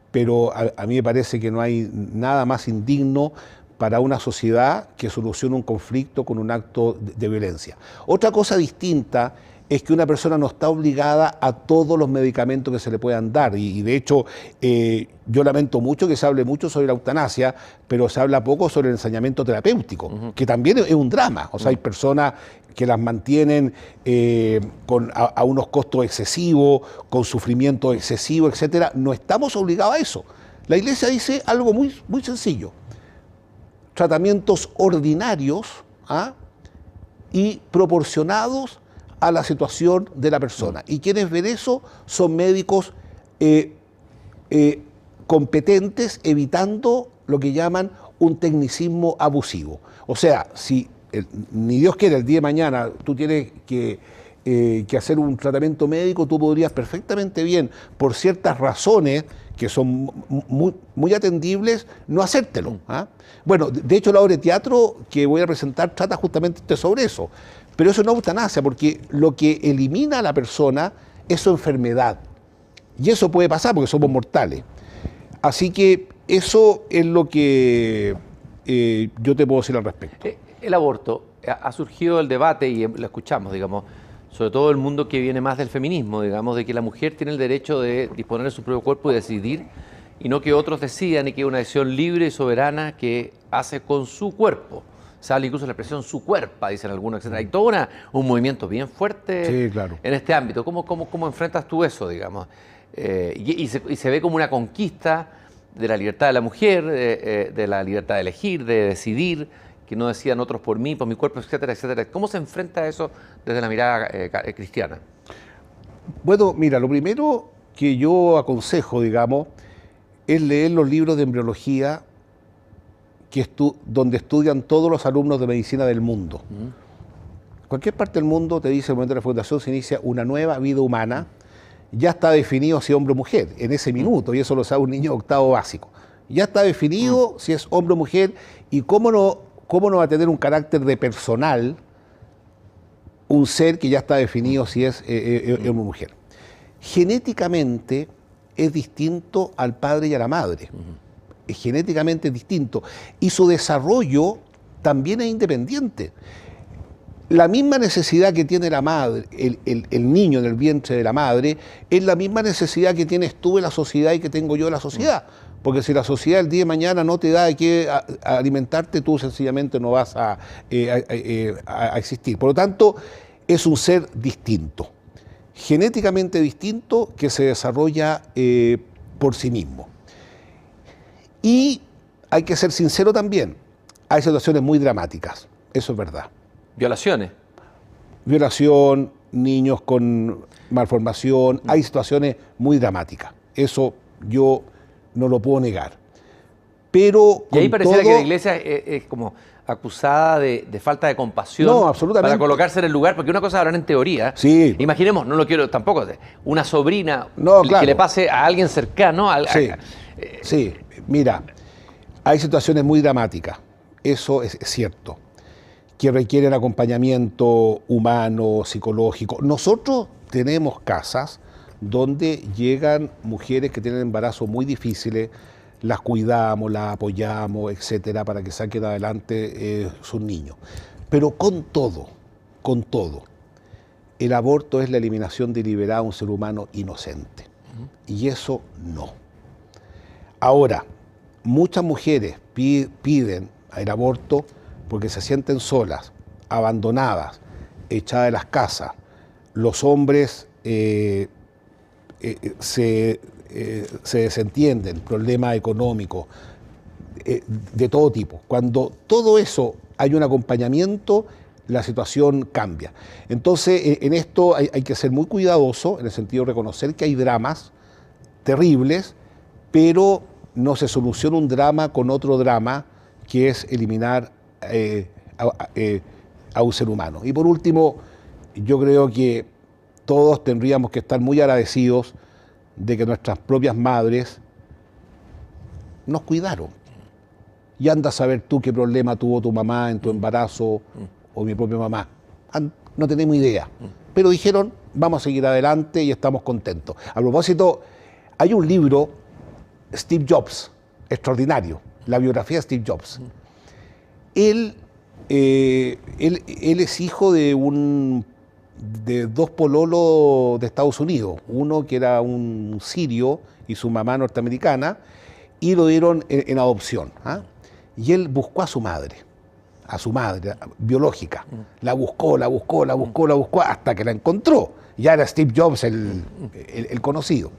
Pero a mí me parece que no hay nada más indigno para una sociedad que solucione un conflicto con un acto de violencia. Otra cosa distinta es que una persona no está obligada a todos los medicamentos que se le puedan dar. Y de hecho, yo lamento mucho que se hable mucho sobre la eutanasia, pero se habla poco sobre el ensañamiento terapéutico, que también es un drama. O sea, hay personas que las mantienen a unos costos excesivos, con sufrimiento excesivo, etcétera. No estamos obligados a eso. La Iglesia dice algo muy, muy sencillo. Tratamientos ordinarios y proporcionados a la situación de la persona. Y quienes ven eso son médicos competentes, evitando lo que llaman un tecnicismo abusivo. O sea, si ni Dios quiere, el día de mañana tú tienes que hacer un tratamiento médico, tú podrías perfectamente bien, por ciertas razones que son muy atendibles, no hacértelo. Bueno, de hecho la obra de teatro que voy a presentar trata justamente sobre eso. Pero eso no es eutanasia, porque lo que elimina a la persona es su enfermedad. Y eso puede pasar porque somos mortales. Así que eso es lo que yo te puedo decir al respecto. El aborto, ha surgido el debate, y lo escuchamos, digamos, sobre todo el mundo que viene más del feminismo, digamos, de que la mujer tiene el derecho de disponer de su propio cuerpo y decidir, y no que otros decidan, y que es una decisión libre y soberana que hace con su cuerpo. Se habla incluso de la expresión su cuerpa, dicen algunos, etc. Hay todo un movimiento bien fuerte, sí, claro, en este ámbito. ¿Cómo enfrentas tú eso, digamos? Y se ve como una conquista de la libertad de la mujer, de la libertad de elegir, de decidir, que no decían otros por mí, por mi cuerpo, etcétera, etcétera. ¿Cómo se enfrenta eso desde la mirada cristiana? Bueno, mira, lo primero que yo aconsejo, digamos, es leer los libros de embriología donde estudian todos los alumnos de medicina del mundo. Cualquier parte del mundo te dice, en el momento de la fundación se inicia una nueva vida humana, ya está definido si es hombre o mujer, en ese minuto, y eso lo sabe un niño de octavo básico. Ya está definido si es hombre o mujer, y cómo no va a tener un carácter de personal un ser que ya está definido si es hombre o mujer. Genéticamente es distinto al padre y a la madre. Es genéticamente distinto. Y su desarrollo también es independiente. La misma necesidad que tiene la madre, el niño en el vientre de la madre, es la misma necesidad que tienes tú en la sociedad y que tengo yo en la sociedad. Porque si la sociedad el día de mañana no te da de qué alimentarte, tú sencillamente no vas a existir. Por lo tanto, es un ser distinto, genéticamente distinto, que se desarrolla por sí mismo. Y hay que ser sincero también, hay situaciones muy dramáticas, eso es verdad. ¿Violaciones? Violación, niños con malformación, hay situaciones muy dramáticas, eso yo no lo puedo negar. Pero y ahí pareciera que la Iglesia es como acusada de falta de compasión, no, absolutamente, para colocarse en el lugar, porque una cosa hablan en teoría. Sí. Imaginemos, no lo quiero tampoco, una sobrina, no, claro, que le pase a alguien cercano. Sí, mira, hay situaciones muy dramáticas, eso es cierto, que requieren acompañamiento humano, psicológico. Nosotros tenemos casas donde llegan mujeres que tienen embarazos muy difíciles, las cuidamos, las apoyamos, etcétera, para que saquen adelante sus niños. Pero con todo, el aborto es la eliminación deliberada de un ser humano inocente. Y eso no. Ahora, muchas mujeres piden el aborto porque se sienten solas, abandonadas, echadas de las casas. Los hombres se desentienden, problemas económicos, de todo tipo. Cuando todo eso hay un acompañamiento, la situación cambia. Entonces, en esto hay que ser muy cuidadoso, en el sentido de reconocer que hay dramas terribles, pero no se soluciona un drama con otro drama, que es eliminar a un ser humano. Y por último, yo creo que todos tendríamos que estar muy agradecidos de que nuestras propias madres nos cuidaron. Y anda a saber tú qué problema tuvo tu mamá en tu embarazo o mi propia mamá. No tenemos idea. Pero dijeron, vamos a seguir adelante y estamos contentos. A propósito, hay un libro, Steve Jobs, extraordinario, la biografía de Steve Jobs. Él es hijo de dos pololos de Estados Unidos, uno que era un sirio y su mamá norteamericana, y lo dieron en adopción. Y él buscó a su madre biológica. La buscó, hasta que la encontró. Ya era Steve Jobs el conocido.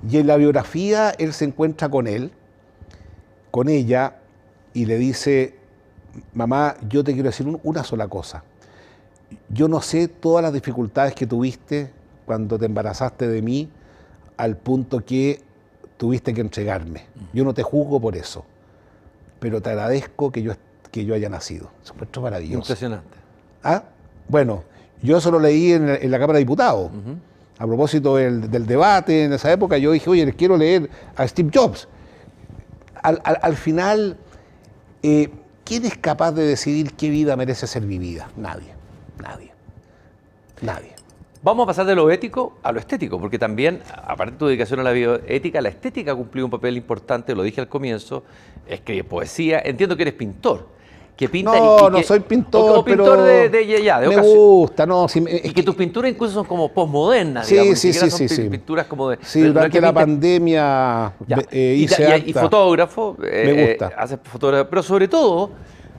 Y en la biografía él se encuentra con ella, y le dice: mamá, yo te quiero decir una sola cosa. Yo no sé todas las dificultades que tuviste cuando te embarazaste de mí, al punto que tuviste que entregarme. Yo no te juzgo por eso, pero te agradezco que yo haya nacido. Es un maravilloso. Impresionante. Bueno, yo eso lo leí en la Cámara de Diputados. A propósito del debate en esa época, yo dije, oye, les quiero leer a Steve Jobs. Al final, ¿quién es capaz de decidir qué vida merece ser vivida? Nadie. Vamos a pasar de lo ético a lo estético, porque también, aparte de tu dedicación a la bioética, la estética ha cumplido un papel importante, lo dije al comienzo, escribes poesía, entiendo que eres pintor. Que pinta no soy pintor, o pintor pero de me ocasión. Gusta, no. Y que tus pinturas incluso son como postmodernas, sí, digamos. Sí. Pinturas como de... Sí, durante la pandemia hice y fotógrafo. Me gusta. Haces fotografía, pero sobre todo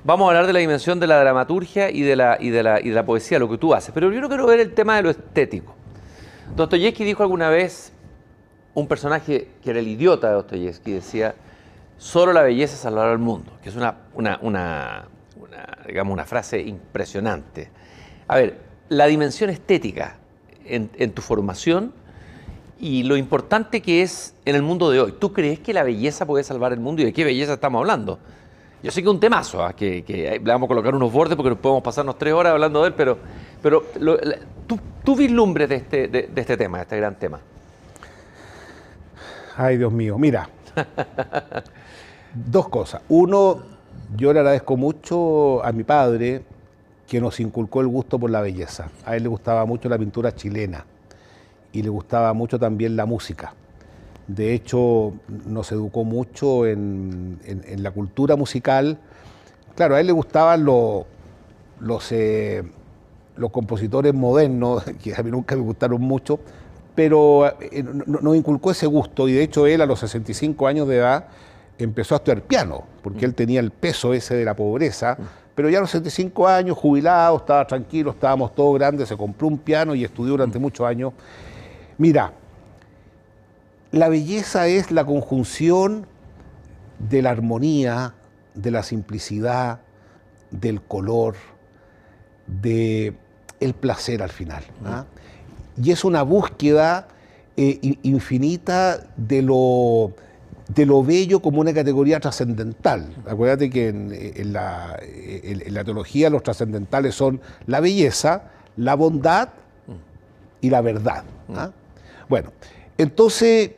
vamos a hablar de la dimensión de la dramaturgia y de la poesía, lo que tú haces. Pero yo no quiero ver el tema de lo estético. Dostoyevsky dijo alguna vez, un personaje que era el idiota de Dostoyevsky, decía: solo la belleza salvará al mundo, que es una frase impresionante. A ver, la dimensión estética en tu formación y lo importante que es en el mundo de hoy. ¿Tú crees que la belleza puede salvar el mundo? ¿Y de qué belleza estamos hablando? Yo sé que es un temazo, que le vamos a colocar unos bordes porque podemos pasarnos 3 horas hablando de él, pero tú vislumbres de este tema, de este gran tema. Ay, Dios mío, mira. 2 cosas. Uno, yo le agradezco mucho a mi padre que nos inculcó el gusto por la belleza. A él le gustaba mucho la pintura chilena y le gustaba mucho también la música. De hecho, nos educó mucho en la cultura musical. Claro, a él le gustaban los compositores modernos, que a mí nunca me gustaron mucho, pero nos inculcó ese gusto, y de hecho él a los 65 años de edad empezó a estudiar piano, porque él tenía el peso ese de la pobreza, pero ya a los 65 años, jubilado, estaba tranquilo, estábamos todos grandes, se compró un piano y estudió durante muchos años. Mira, la belleza es la conjunción de la armonía, de la simplicidad, del color, del placer al final. Y es una búsqueda infinita de lo bello como una categoría trascendental. Acuérdate que en la teología los trascendentales son la belleza, la bondad y la verdad. Bueno, entonces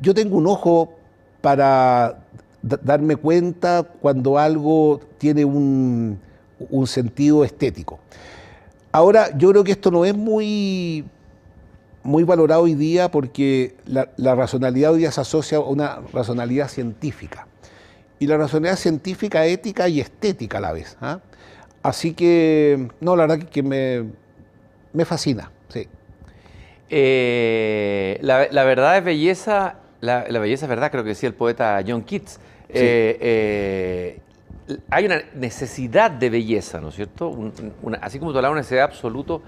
yo tengo un ojo para darme cuenta cuando algo tiene un un sentido estético. Ahora, yo creo que esto no es muy valorado hoy día porque la racionalidad hoy día se asocia a una racionalidad científica. Y la racionalidad científica, ética y estética a la vez. ¿Ah? Así que, no, la verdad que me fascina, sí. La verdad es belleza, la belleza es verdad, creo que decía el poeta John Keats. Sí. Hay una necesidad de belleza, ¿no es cierto? Así como tú hablabas de una necesidad absoluta,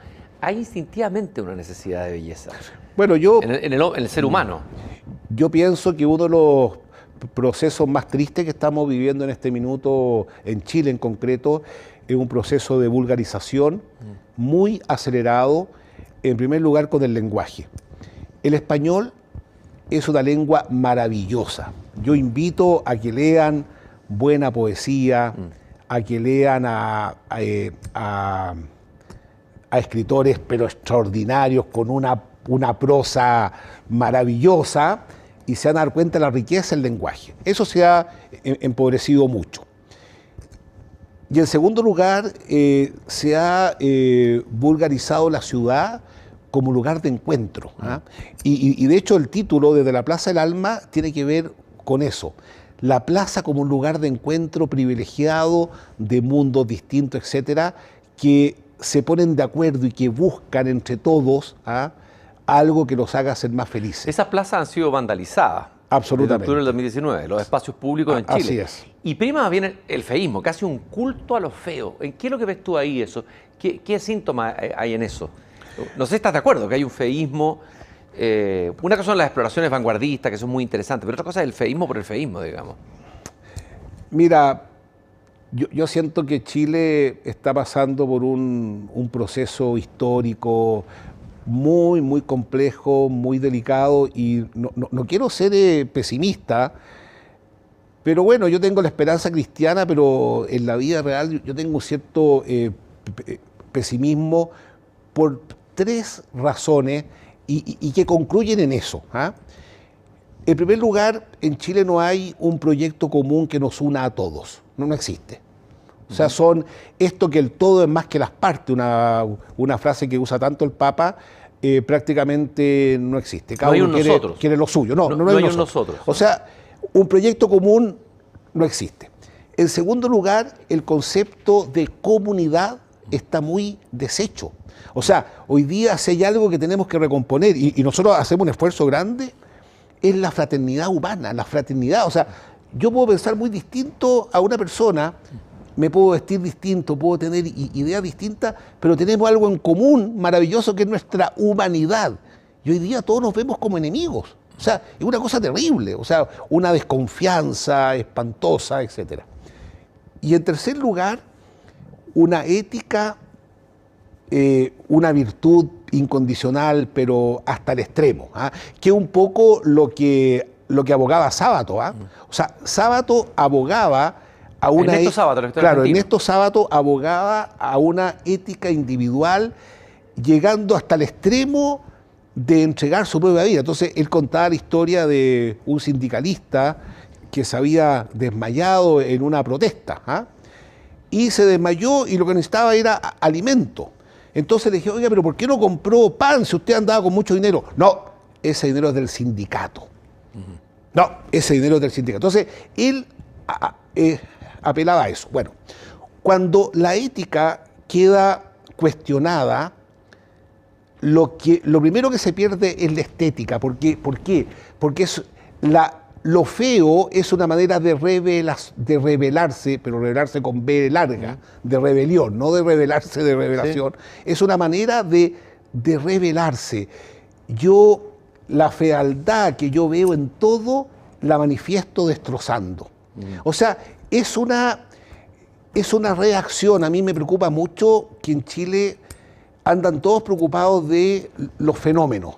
hay instintivamente una necesidad de belleza. Bueno, en el ser humano. Yo pienso que uno de los procesos más tristes que estamos viviendo en este minuto, en Chile en concreto, es un proceso de vulgarización muy acelerado, en primer lugar con el lenguaje. El español es una lengua maravillosa. Yo invito a que lean buena poesía, a que lean a escritores pero extraordinarios con una prosa maravillosa y se van a dar cuenta de la riqueza del lenguaje. Eso se ha empobrecido mucho. Y en segundo lugar, se ha vulgarizado la ciudad como lugar de encuentro. ¿Ah? Y de hecho el título, Desde la Plaza del Alma, tiene que ver con eso. La plaza como un lugar de encuentro privilegiado de mundos distintos, etcétera, que se ponen de acuerdo y que buscan entre todos algo que los haga ser más felices. Esas plazas han sido vandalizadas. Absolutamente. Desde octubre del 2019, los espacios públicos en Chile. Así es. Y prima viene el feísmo, casi un culto a lo feo. ¿En qué es lo que ves tú ahí eso? ¿Qué síntomas hay en eso? No sé si estás de acuerdo que hay un feísmo. Una cosa son las exploraciones vanguardistas, que son muy interesantes, pero otra cosa es el feísmo por el feísmo, digamos. Mira, yo siento que Chile está pasando por un proceso histórico muy, muy complejo, muy delicado, y no quiero ser pesimista, pero bueno, yo tengo la esperanza cristiana, pero en la vida real yo tengo un cierto pesimismo por tres razones y que concluyen en eso. ¿Ah? En primer lugar, en Chile no hay un proyecto común que nos una a todos, no existe. O sea, son esto que el todo es más que las partes, una frase que usa tanto el Papa, prácticamente no existe. Cada uno quiere lo suyo. No hay un nosotros. O sea, un proyecto común no existe. En segundo lugar, el concepto de comunidad está muy deshecho. O sea, hoy día si hay algo que tenemos que recomponer, y nosotros hacemos un esfuerzo grande, es la fraternidad humana, la fraternidad. O sea, yo puedo pensar muy distinto a una persona, me puedo vestir distinto, puedo tener ideas distintas, pero tenemos algo en común maravilloso que es nuestra humanidad. Y hoy día todos nos vemos como enemigos. O sea, es una cosa terrible, o sea, una desconfianza espantosa, etc. Y en tercer lugar, una ética, una virtud incondicional, pero hasta el extremo, que es un poco lo que abogaba Sábato. O sea, Sábato abogaba a una... Ernesto Sábato abogaba a una ética individual, llegando hasta el extremo de entregar su propia vida. Entonces, él contaba la historia de un sindicalista que se había desmayado en una protesta, y se desmayó y lo que necesitaba era alimento. Entonces le dije, oiga, pero ¿por qué no compró pan si usted andaba con mucho dinero? No, ese dinero es del sindicato. No, ese dinero es del sindicato. Entonces, él apelaba a eso. Bueno, cuando la ética queda cuestionada, lo primero que se pierde es la estética. ¿Por qué? Porque lo feo es una manera de rebelarse, pero rebelarse con B larga, de rebelión, no de rebelarse de revelación. Sí. Es una manera de rebelarse. La fealdad que yo veo en todo, la manifiesto destrozando. O sea, es una reacción. A mí me preocupa mucho que en Chile andan todos preocupados de los fenómenos,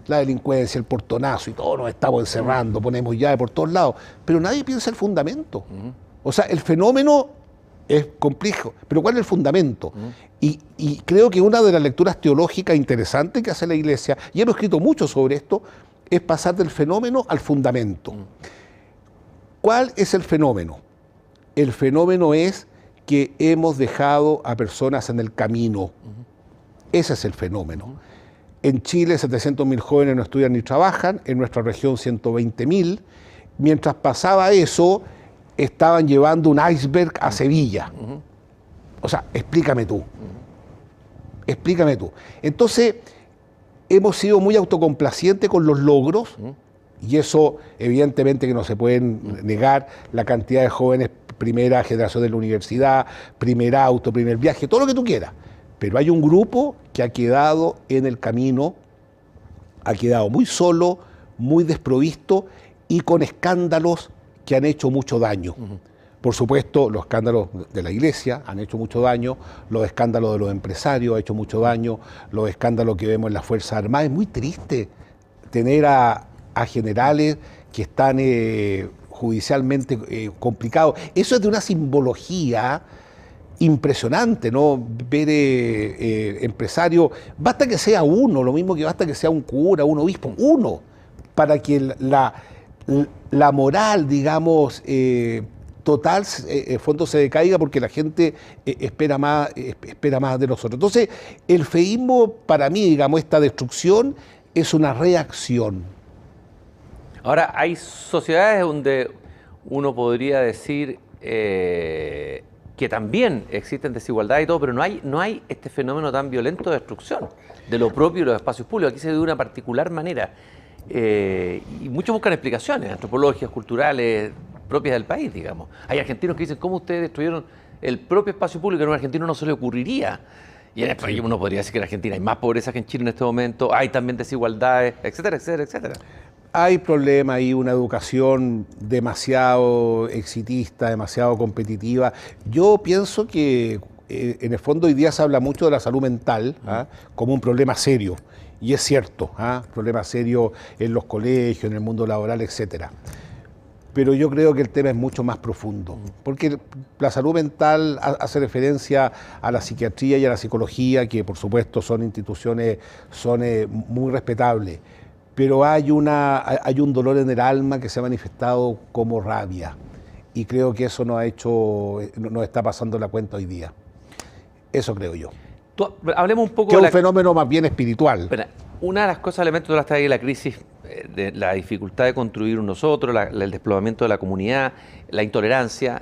la delincuencia, el portonazo y todo, nos estamos encerrando, ponemos llave por todos lados, pero nadie piensa el fundamento. O sea, el fenómeno es complejo, pero ¿cuál es el fundamento? Y creo que una de las lecturas teológicas interesantes que hace la Iglesia, y hemos escrito mucho sobre esto, es pasar del fenómeno al fundamento. ¿Cuál es el fenómeno? El fenómeno es que hemos dejado a personas en el camino. Ese es el fenómeno. En Chile 700.000 jóvenes no estudian ni trabajan, en nuestra región 120.000. Mientras pasaba eso, estaban llevando un iceberg a Sevilla. O sea, explícame tú. Explícame tú. Entonces, hemos sido muy autocomplacientes con los logros, y eso evidentemente que no se pueden negar, la cantidad de jóvenes, primera generación de la universidad, primer auto, primer viaje, todo lo que tú quieras. Pero hay un grupo que ha quedado en el camino, ha quedado muy solo, muy desprovisto y con escándalos que han hecho mucho daño. Por supuesto, los escándalos de la iglesia han hecho mucho daño, los escándalos de los empresarios han hecho mucho daño, los escándalos que vemos en las Fuerzas Armadas. Es muy triste tener a generales que están judicialmente complicados. Eso es de una simbología impresionante, ¿no? Ver empresarios, basta que sea uno, lo mismo que basta que sea un cura, un obispo, uno, para que la moral, digamos, total, fondo se decaiga, porque la gente espera más de nosotros. Entonces, el feísmo, para mí, digamos, esta destrucción es una reacción. Ahora, hay sociedades donde uno podría decir que también existen desigualdades y todo, pero no hay este fenómeno tan violento de destrucción de lo propio y los espacios públicos. Aquí se ve de una particular manera. Y muchos buscan explicaciones antropológicas, culturales, propias del país, digamos. Hay argentinos que dicen, ¿cómo ustedes destruyeron el propio espacio público? A un argentino no se le ocurriría. Y en España uno podría decir que en Argentina hay más pobreza que en Chile en este momento, hay también desigualdades, etcétera, etcétera, etcétera. Hay problema ahí, una educación demasiado exitista, demasiado competitiva. Yo pienso que en el fondo hoy día se habla mucho de la salud mental como un problema serio. Y es cierto, problema serio en los colegios, en el mundo laboral, etcétera. Pero yo creo que el tema es mucho más profundo, porque la salud mental hace referencia a la psiquiatría y a la psicología, que por supuesto son instituciones muy respetables, pero hay un dolor en el alma que se ha manifestado como rabia, y creo que eso nos está pasando la cuenta hoy día. Eso creo yo. Hablemos un poco que es un fenómeno más bien espiritual. Espera, una de las cosas, elementos de ahí, la crisis, de la dificultad de construir nosotros, el desplomamiento de la comunidad, la intolerancia.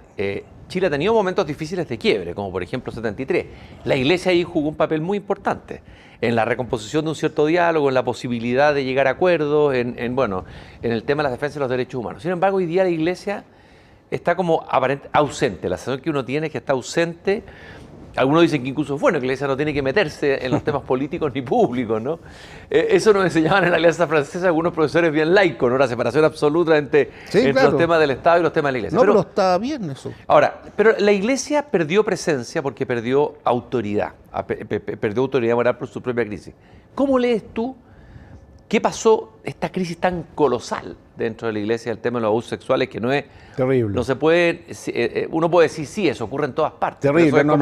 Chile ha tenido momentos difíciles de quiebre, como por ejemplo 73. La Iglesia ahí jugó un papel muy importante en la recomposición de un cierto diálogo, en la posibilidad de llegar a acuerdos, en el tema de la defensa de los derechos humanos. Sin embargo, hoy día la Iglesia está como ausente. La sensación que uno tiene es que está ausente. Algunos dicen que incluso, bueno, que la Iglesia no tiene que meterse en los temas políticos ni públicos, ¿no? Eso nos enseñaban en la Alianza Francesa algunos profesores bien laicos, ¿no? Una separación absoluta entre los temas del Estado y los temas de la Iglesia. No, pero está bien eso. Ahora, pero la Iglesia perdió presencia porque perdió autoridad, perdió autoridad moral por su propia crisis. ¿Cómo lees tú qué pasó esta crisis tan colosal dentro de la Iglesia, el tema de los abusos sexuales, que no es... Terrible. No se puede... uno puede decir, sí, eso ocurre en todas partes. Terrible, no.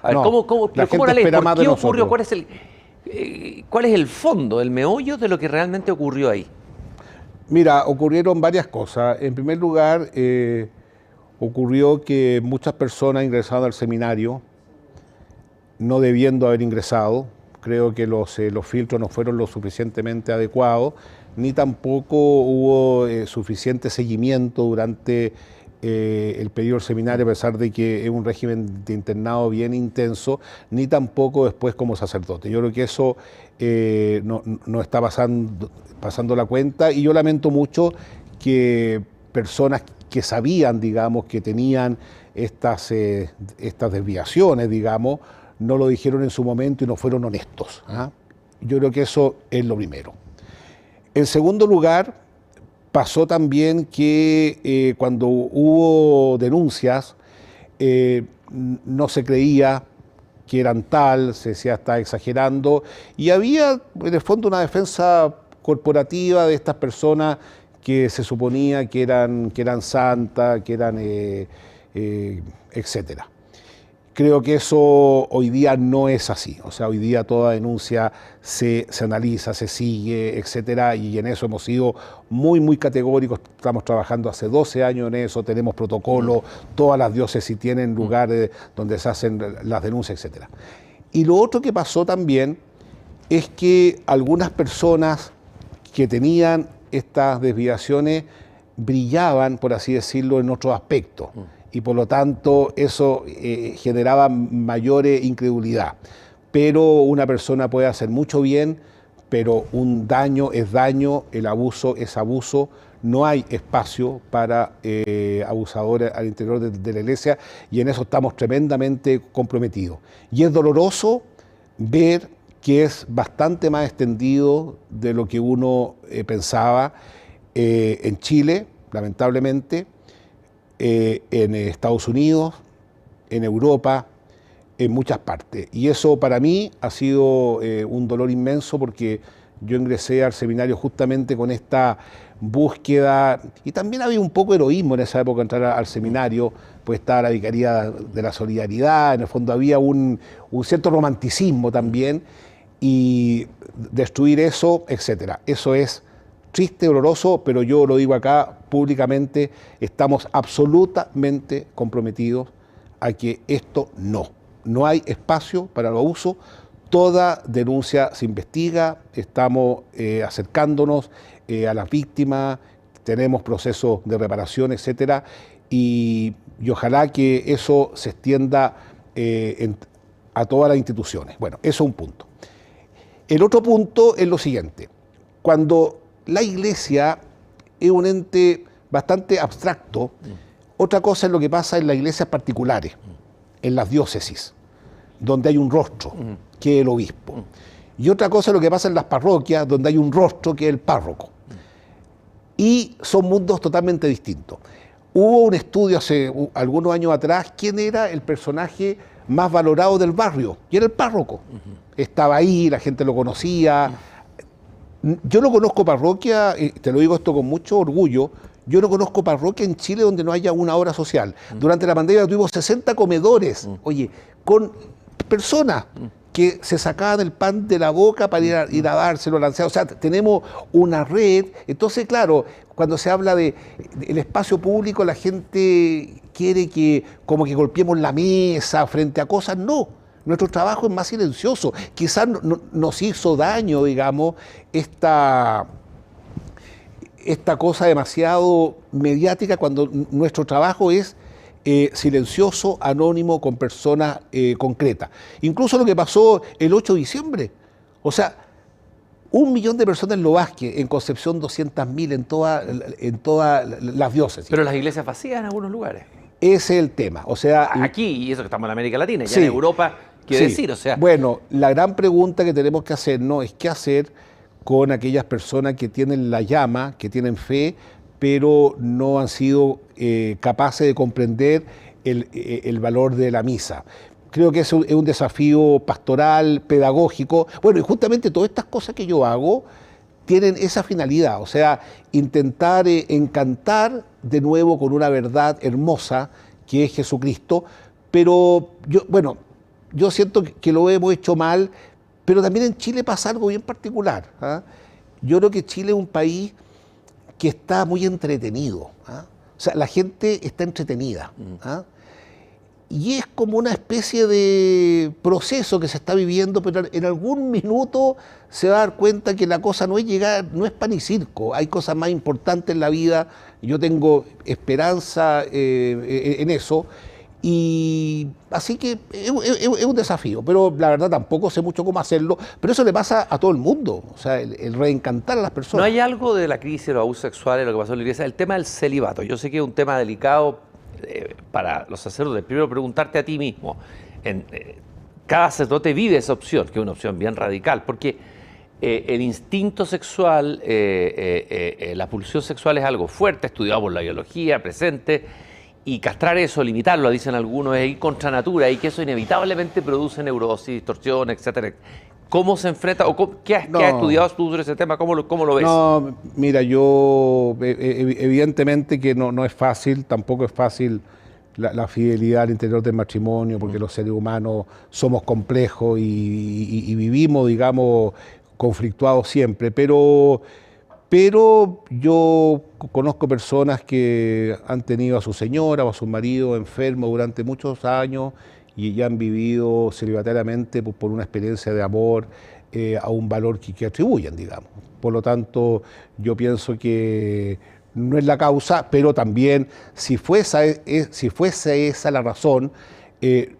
A ver, ¿cómo la ley? ¿Por qué ocurrió? ¿Cuál es el fondo, el meollo de lo que realmente ocurrió ahí? Mira, ocurrieron varias cosas. En primer lugar, ocurrió que muchas personas ingresaron al seminario no debiendo haber ingresado. Creo que los filtros no fueron lo suficientemente adecuados, ni tampoco hubo suficiente seguimiento durante el periodo del seminario, a pesar de que es un régimen de internado bien intenso, ni tampoco después como sacerdote. Yo creo que eso no está pasando la cuenta, y yo lamento mucho que personas que sabían, digamos, que tenían estas desviaciones, digamos, no lo dijeron en su momento y no fueron honestos. Yo creo que eso es lo primero. En segundo lugar, pasó también que cuando hubo denuncias, no se creía que eran tal, se decía está exagerando, y había en el fondo una defensa corporativa de estas personas que se suponía que eran santas, que eran etcétera. Creo que eso hoy día no es así. O sea, hoy día toda denuncia se analiza, se sigue, etcétera, y en eso hemos sido muy categóricos. Estamos trabajando hace 12 años en eso, tenemos protocolos, todas las diócesis tienen lugares donde se hacen las denuncias, etcétera. Y lo otro que pasó también es que algunas personas que tenían estas desviaciones brillaban, por así decirlo, en otros aspectos. Y por lo tanto eso generaba mayor incredulidad. Pero una persona puede hacer mucho bien, pero un daño es daño, el abuso es abuso. No hay espacio para abusadores al interior de la iglesia, y en eso estamos tremendamente comprometidos. Y es doloroso ver que es bastante más extendido de lo que uno pensaba en Chile, lamentablemente, en Estados Unidos, en Europa, en muchas partes. Y eso para mí ha sido un dolor inmenso, porque yo ingresé al seminario justamente con esta búsqueda, y también había un poco de heroísmo en esa época entrar al seminario, pues estaba la Vicaría de la Solidaridad, en el fondo había un cierto romanticismo también, y destruir eso, etcétera. Eso es triste, doloroso, pero yo lo digo acá públicamente, estamos absolutamente comprometidos a que esto no hay espacio para el abuso. Toda denuncia se investiga, estamos acercándonos a las víctimas, tenemos procesos de reparación, etcétera, y ojalá que eso se extienda a todas las instituciones. Bueno, eso es un punto. El otro punto es lo siguiente: cuando la iglesia es un ente bastante abstracto, otra cosa es lo que pasa en las iglesias particulares, en las diócesis, donde hay un rostro, que es el obispo. Y otra cosa es lo que pasa en las parroquias, donde hay un rostro, que es el párroco. Y son mundos totalmente distintos. Hubo un estudio hace algunos años atrás, quién era el personaje más valorado del barrio, y era el párroco. Estaba ahí, la gente lo conocía. Yo no conozco parroquia, te lo digo esto con mucho orgullo, yo no conozco parroquia en Chile donde no haya una obra social. Durante la pandemia tuvimos 60 comedores, oye, con personas que se sacaban el pan de la boca para ir a dárselo al anciano. O sea, tenemos una red. Entonces, claro, cuando se habla del espacio público, la gente quiere que como que golpeemos la mesa frente a cosas. No, nuestro trabajo es más silencioso. Quizás nos hizo daño, digamos, esta cosa demasiado mediática, cuando nuestro trabajo es silencioso, anónimo, con personas concretas. Incluso lo que pasó el 8 de diciembre. O sea, 1 millón de personas en Lo Vázquez, en Concepción 200.000 en todas las diócesis. Pero las iglesias vacías en algunos lugares. Ese es el tema. O sea, aquí, y eso que estamos en América Latina, ya sí, en Europa, quiere decir, o sea... Bueno, la gran pregunta que tenemos que hacernos es qué hacer con aquellas personas que tienen la llama, que tienen fe, pero no han sido capaces de comprender el valor de la misa. Creo que es un desafío pastoral, pedagógico. Bueno, y justamente todas estas cosas que yo hago tienen esa finalidad, o sea, intentar encantar de nuevo con una verdad hermosa que es Jesucristo. Pero yo siento que lo hemos hecho mal, pero también en Chile pasa algo bien particular. Yo creo que Chile es un país que está muy entretenido. O sea, la gente está entretenida. Y es como una especie de proceso que se está viviendo, pero en algún minuto se va a dar cuenta que la cosa no es llegar, no es pan y circo. Hay cosas más importantes en la vida. Yo tengo esperanza en eso. Y así que es un desafío, pero la verdad tampoco sé mucho cómo hacerlo, pero eso le pasa a todo el mundo, o sea, el reencantar a las personas. ¿No hay algo de la crisis de los abusos sexuales, lo que pasó en la iglesia, el tema del celibato? Yo sé que es un tema delicado para los sacerdotes. Primero, preguntarte a ti mismo, cada sacerdote vive esa opción, que es una opción bien radical, porque el instinto sexual, la pulsión sexual es algo fuerte, estudiado por la biología, presente. Y castrar eso, limitarlo, dicen algunos, es ir contra natura, y que eso inevitablemente produce neurosis, distorsión, etcétera. ¿Cómo se enfrenta, o qué has estudiado tú sobre ese tema? ¿Cómo lo ves? No, mira, yo evidentemente que no es fácil, tampoco es fácil la fidelidad al interior del matrimonio, porque los seres humanos somos complejos y vivimos, digamos, conflictuados siempre, pero yo conozco personas que han tenido a su señora o a su marido enfermo durante muchos años y ya han vivido celibatariamente por una experiencia de amor a un valor que atribuyen, digamos. Por lo tanto, yo pienso que no es la causa, pero también si fuese esa la razón,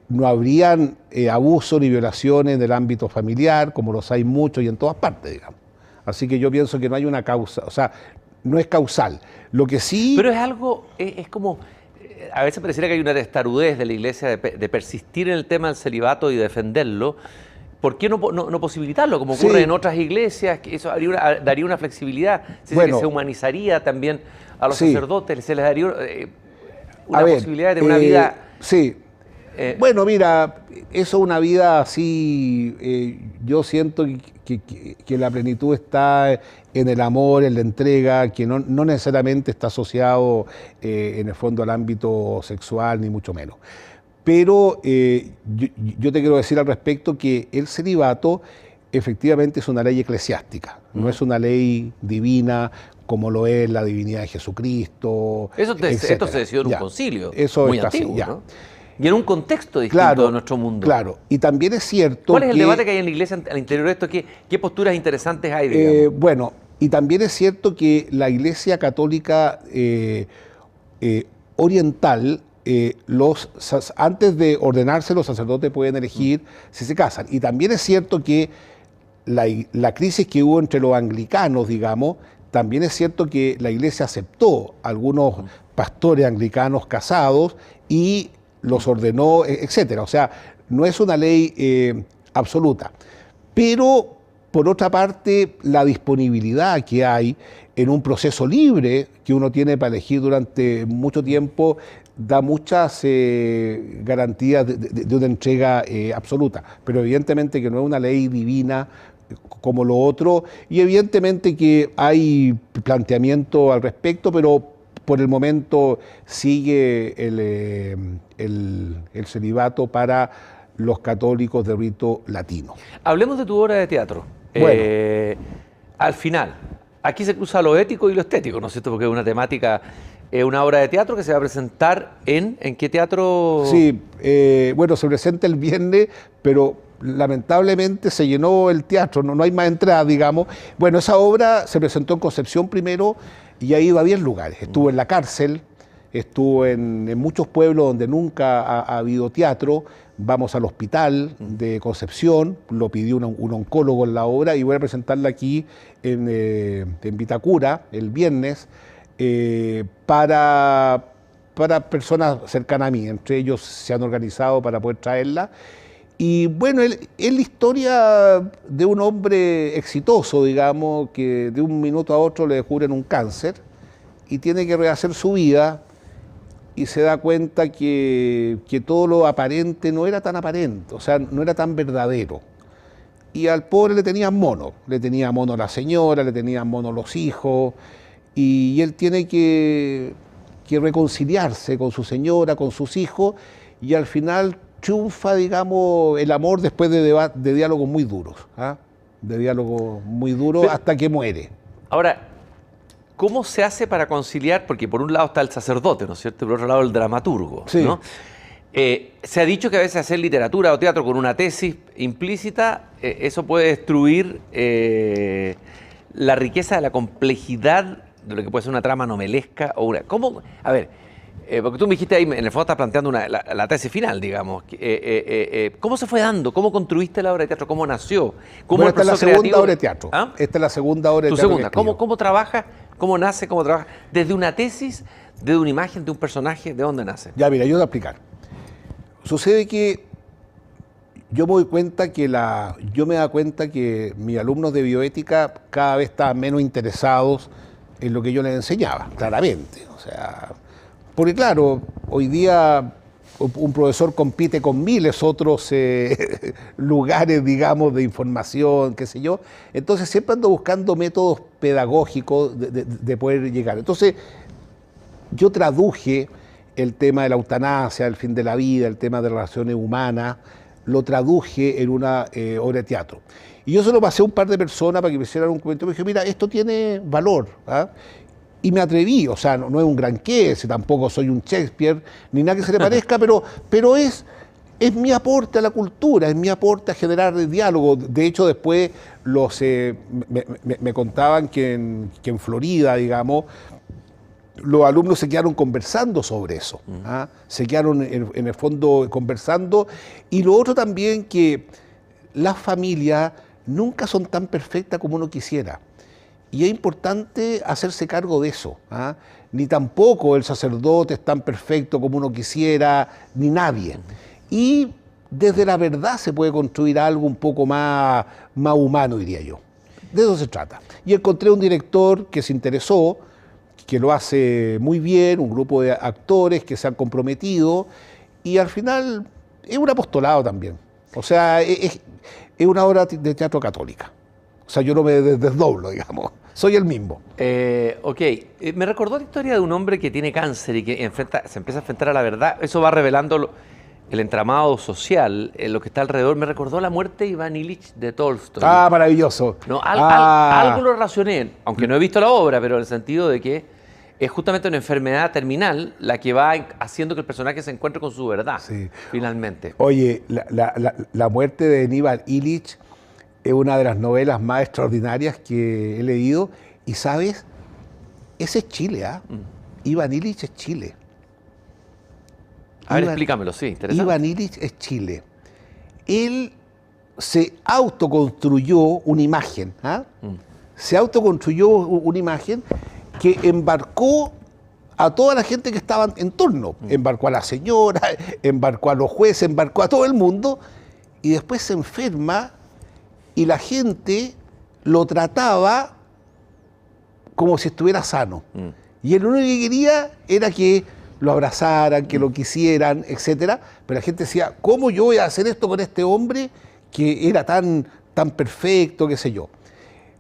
no habrían abusos ni violaciones en el ámbito familiar, como los hay muchos y en todas partes, digamos. Así que yo pienso que no hay una causa, o sea, no es causal. Lo que sí... Pero es algo, es como, a veces pareciera que hay una testarudez de la Iglesia de persistir en el tema del celibato y defenderlo. ¿Por qué no posibilitarlo, como ocurre en otras iglesias? Que eso daría una flexibilidad, que se humanizaría también a los sacerdotes, se les daría una posibilidad de una vida... Sí. Bueno, mira, eso es una vida así, yo siento que la plenitud está en el amor, en la entrega, que no necesariamente está asociado en el fondo al ámbito sexual, ni mucho menos. Pero yo te quiero decir al respecto que el celibato efectivamente es una ley eclesiástica, no es una ley divina como lo es la divinidad de Jesucristo. Esto se decidió en un concilio muy antiguo, ¿no? Y en un contexto distinto de nuestro mundo. Claro, y también es cierto ¿Cuál es el debate que hay en la Iglesia al interior de esto? ¿Qué posturas interesantes hay, digamos? Bueno, y también es cierto que la Iglesia Católica oriental, antes de ordenarse, los sacerdotes pueden elegir si se casan. Y también es cierto que la crisis que hubo entre los anglicanos, digamos, también es cierto que la Iglesia aceptó algunos pastores anglicanos casados y los ordenó, etcétera. O sea, no es una ley absoluta. Pero, por otra parte, la disponibilidad que hay en un proceso libre que uno tiene para elegir durante mucho tiempo da muchas garantías de una entrega absoluta. Pero evidentemente que no es una ley divina como lo otro, y evidentemente que hay planteamiento al respecto, pero por el momento sigue el celibato para los católicos de rito latino. Hablemos de tu obra de teatro. Bueno. Al final, aquí se cruza lo ético y lo estético, ¿no es cierto? Porque es una temática, una obra de teatro que se va a presentar ¿en qué teatro? Sí, bueno, se presenta el viernes, pero lamentablemente se llenó el teatro, no hay más entradas, digamos. Bueno, esa obra se presentó en Concepción primero, y ha ido a 10 lugares. Estuvo en la cárcel, estuvo en muchos pueblos donde nunca ha habido teatro. Vamos al hospital de Concepción, lo pidió un oncólogo en la obra, y voy a presentarla aquí en Vitacura el viernes para personas cercanas a mí. Entre ellos se han organizado para poder traerla. Y bueno, es la historia de un hombre exitoso, digamos, que de un minuto a otro le descubren un cáncer y tiene que rehacer su vida y se da cuenta que todo lo aparente no era tan aparente, o sea, no era tan verdadero. Y al pobre le tenían mono la señora, le tenían mono los hijos, y él tiene que reconciliarse con su señora, con sus hijos, y al final triunfa, digamos, el amor después de diálogos muy duros, hasta que muere. Ahora, ¿cómo se hace para conciliar? Porque por un lado está el sacerdote, ¿no es cierto? Y por otro lado el dramaturgo, sí, ¿no? Se ha dicho que a veces hacer literatura o teatro con una tesis implícita, eso puede destruir la riqueza de la complejidad de lo que puede ser una trama novelesca o una... ¿Cómo? A ver... porque tú me dijiste ahí, en el fondo estás planteando la tesis final, digamos. ¿Cómo se fue dando? ¿Cómo construiste la obra de teatro? ¿Cómo nació? Bueno, esta es la segunda obra de teatro. ¿Ah? Esta es la segunda obra de teatro. Tu segunda. ¿Cómo trabajas? ¿Cómo nace? ¿Cómo trabajas? ¿Desde una tesis? ¿Desde una imagen? ¿De un personaje? ¿De dónde nace? Ya, mira, yo te voy a explicar. Sucede que yo me doy cuenta yo me da cuenta que mis alumnos de bioética cada vez estaban menos interesados en lo que yo les enseñaba, claramente. O sea... Porque claro, hoy día un profesor compite con miles otros lugares, digamos, de información, qué sé yo. Entonces siempre ando buscando métodos pedagógicos de poder llegar. Entonces yo traduje el tema de la eutanasia, el fin de la vida, el tema de relaciones humanas, lo traduje en una obra de teatro. Y yo se lo pasé a un par de personas para que me hicieran un comentario. Me dije, mira, esto tiene valor. ¿Ah? Y me atreví, o sea, no es un gran queso, tampoco soy un Shakespeare, ni nada que se le parezca, pero es mi aporte a la cultura, es mi aporte a generar diálogo. De hecho, después me contaban que en Florida, digamos, los alumnos se quedaron conversando sobre eso, ¿ah? Se quedaron en el fondo conversando. Y lo otro también, que las familias nunca son tan perfectas como uno quisiera. Y es importante hacerse cargo de eso, ¿ah? Ni tampoco el sacerdote es tan perfecto como uno quisiera, ni nadie. Y desde la verdad se puede construir algo un poco más humano, diría yo. De eso se trata. Y encontré un director que se interesó, que lo hace muy bien, un grupo de actores que se han comprometido, y al final es un apostolado también. O sea, es una obra de teatro católica. O sea, yo no me desdoblo, digamos. Soy el mismo. Ok. Me recordó la historia de un hombre que tiene cáncer y que se empieza a enfrentar a la verdad. Eso va revelando el entramado social, lo que está alrededor. Me recordó la muerte de Iván Ilich de Tolstoy. Ah, maravilloso. No, algo lo relacioné, aunque no he visto la obra, pero en el sentido de que es justamente una enfermedad terminal la que va haciendo que el personaje se encuentre con su verdad, sí, finalmente. Oye, la muerte de Aníbal Illich es una de las novelas más extraordinarias que he leído. Y, ¿sabes? Ese es Chile, ¿ah? Iván Illich es Chile. A ver, explícamelo, sí, interesante. Iván Illich es Chile. Él se autoconstruyó una imagen, ¿ah? Se autoconstruyó una imagen que embarcó a toda la gente que estaba en torno. Embarcó a la señora, embarcó a los jueces, embarcó a todo el mundo, y después se enferma y la gente lo trataba como si estuviera sano. Y él lo único que quería era que lo abrazaran, que lo quisieran, etcétera. Pero la gente decía, ¿cómo yo voy a hacer esto con este hombre que era tan perfecto, qué sé yo?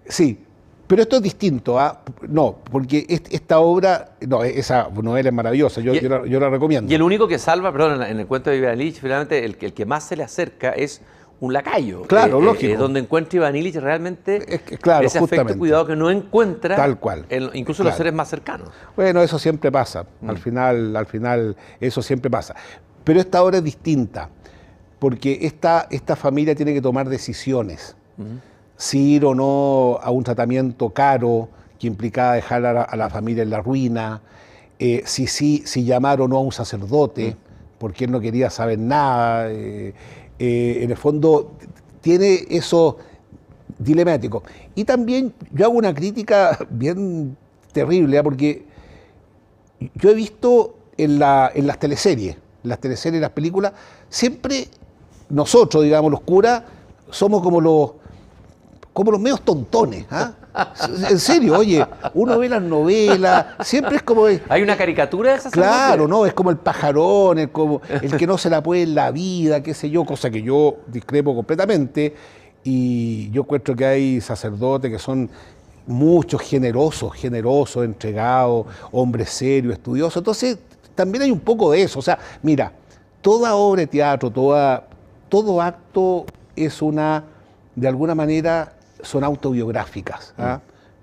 Sí. Pero esto es distinto, ¿ah? No, porque esta obra, no, esa novela es maravillosa, yo la recomiendo. Y el único que salva, perdón, en el cuento de Iván Illich, finalmente el que más se le acerca es un lacayo. Claro, lógico. Donde encuentra Iván Illich realmente claro, ese afecto y cuidado que no encuentra, tal cual, incluso los seres más cercanos. Bueno, eso siempre pasa, al final eso siempre pasa. Pero esta obra es distinta, porque esta familia tiene que tomar decisiones. Si ir o no a un tratamiento caro que implicaba dejar a la familia en la ruina, si llamar o no a un sacerdote, porque él no quería saber nada. En el fondo tiene eso dilemático. Y también yo hago una crítica bien terrible, porque yo he visto en las teleseries, las películas, siempre nosotros, digamos, los curas, somos como los medios tontones, ¿ah? En serio, oye, uno ve las novelas, siempre es como... ¿Hay una caricatura de esas? Claro, no, es como el pajarón, es como el que no se la puede en la vida, qué sé yo, cosa que yo discrepo completamente. Y yo encuentro que hay sacerdotes que son muchos generosos, entregados, hombres serios, estudiosos. Entonces, también hay un poco de eso. O sea, mira, toda obra de teatro, todo acto es de alguna manera, son autobiográficas, ¿ah?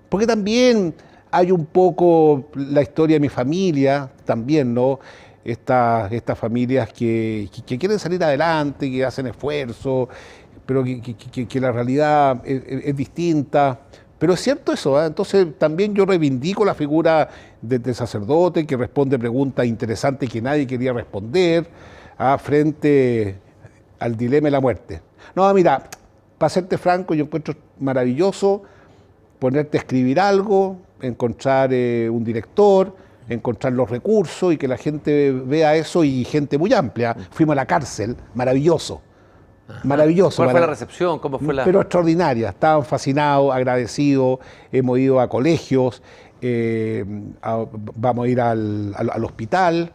Porque también hay un poco la historia de mi familia, también, ¿no? Estas familias que quieren salir adelante, que hacen esfuerzo, pero que la realidad es distinta. Pero es cierto eso, ¿eh? Entonces también yo reivindico la figura del sacerdote que responde preguntas interesantes que nadie quería responder, frente al dilema de la muerte. No, mira, para serte franco, yo encuentro maravilloso ponerte a escribir algo, encontrar un director, encontrar los recursos y que la gente vea eso, y gente muy amplia. Fuimos a la cárcel, maravilloso. Maravilloso. ¿Cuál fue la recepción? ¿Cómo fue Pero extraordinaria, estaban fascinados, agradecidos, hemos ido a colegios, vamos a ir al hospital.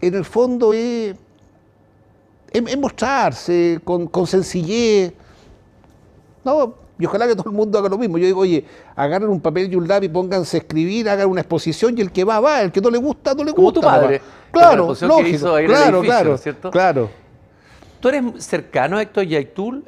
En el fondo es mostrarse con sencillez. No, Y ojalá que todo el mundo haga lo mismo. Yo digo, oye, agarren un papel y un lápiz, pónganse a escribir, hagan una exposición y el que va, el que no le gusta, no le gusta. Como tu padre. Claro, lógico, que hizo ahí en el edificio, ¿cierto? Claro. ¿Tú eres cercano a Héctor Yaitul?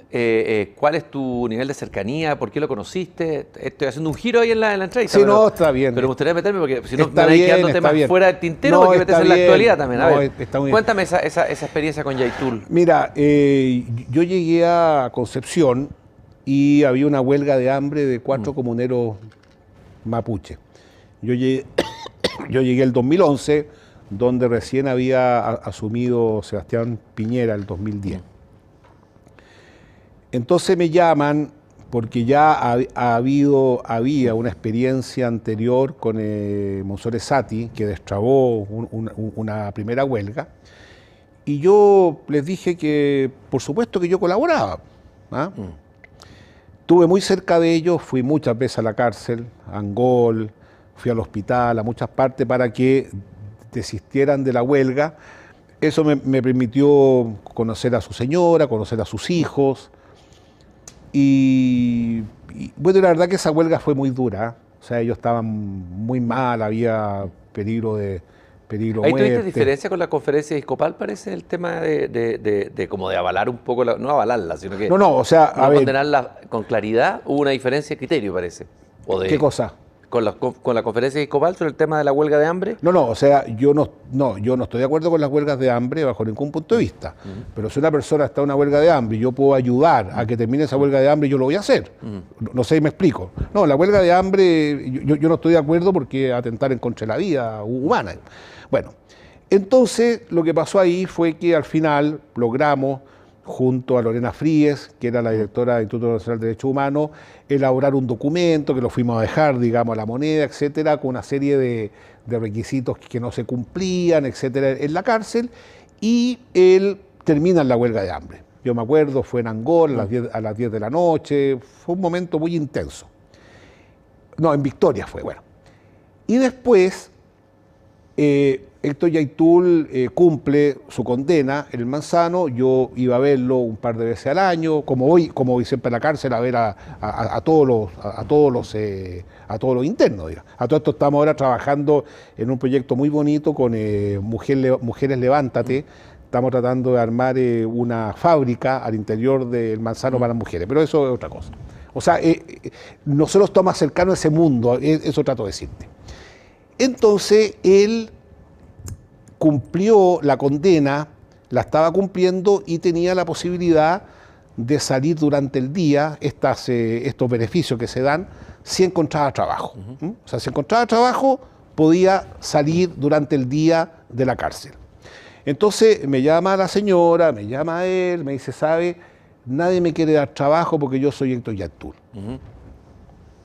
¿Cuál es tu nivel de cercanía? ¿Por qué lo conociste? Estoy haciendo un giro ahí en la entrevista. Sí, no, está bien. Pero me gustaría meterme porque si no me Está van a ir bien, quedando está temas bien. fuera del tintero No, porque metes está en la bien. actualidad también. A No, ver, está muy bien. cuéntame esa experiencia con Yaitul. Mira, yo llegué a Concepción y había una huelga de hambre de 4 comuneros mapuche. Yo llegué el 2011, donde recién había asumido Sebastián Piñera el 2010. Entonces me llaman porque ya había una experiencia anterior con Monzón Sati, que destrabó una primera huelga, y yo les dije que por supuesto que yo colaboraba. ¿Ah? Estuve muy cerca de ellos, fui muchas veces a la cárcel, a Angol, fui al hospital, a muchas partes para que desistieran de la huelga. Eso me permitió conocer a su señora, conocer a sus hijos. Y bueno, la verdad que esa huelga fue muy dura. O sea, ellos estaban muy mal, había peligro de ¿Ahí muerte. tuviste diferencia con la conferencia episcopal, parece, el tema de como de avalar un poco, no avalarla, sino que No, o sea, a ver, condenarla con claridad? Hubo una diferencia de criterio, parece. ¿qué cosa? Con la conferencia episcopal sobre el tema de la huelga de hambre. No, o sea, yo no estoy de acuerdo con las huelgas de hambre bajo ningún punto de vista. Pero si una persona está en una huelga de hambre y yo puedo ayudar a que termine esa huelga de hambre, yo lo voy a hacer. No sé si me explico. No, la huelga de hambre, yo no estoy de acuerdo porque atentar en contra de la vida humana. Bueno, entonces lo que pasó ahí fue que al final logramos, junto a Lorena Fríes, que era la directora del Instituto Nacional de Derechos Humanos, elaborar un documento que lo fuimos a dejar, digamos, a la moneda, etcétera, con una serie de requisitos que no se cumplían, etcétera, en la cárcel, y él termina en la huelga de hambre. Yo me acuerdo, fue en Angol a las 10 de la noche, fue un momento muy intenso. No, en Victoria fue, bueno. Y después, Héctor Yaitul cumple su condena en el Manzano. Yo iba a verlo un par de veces al año, como voy siempre a la cárcel a ver a todos los internos. Digamos. A todo esto estamos ahora trabajando en un proyecto muy bonito con Mujeres Levántate. Estamos tratando de armar una fábrica al interior del Manzano para mujeres, pero eso es otra cosa. O sea, nosotros estamos más cercanos a ese mundo, eso trato de decirte. Entonces, él cumplió la condena, la estaba cumpliendo y tenía la posibilidad de salir durante el día, estos beneficios que se dan, si encontraba trabajo. O sea, si encontraba trabajo, podía salir durante el día de la cárcel. Entonces me llama la señora, me llama él, me dice, ¿sabe? Nadie me quiere dar trabajo porque yo soy Héctor Yaitul.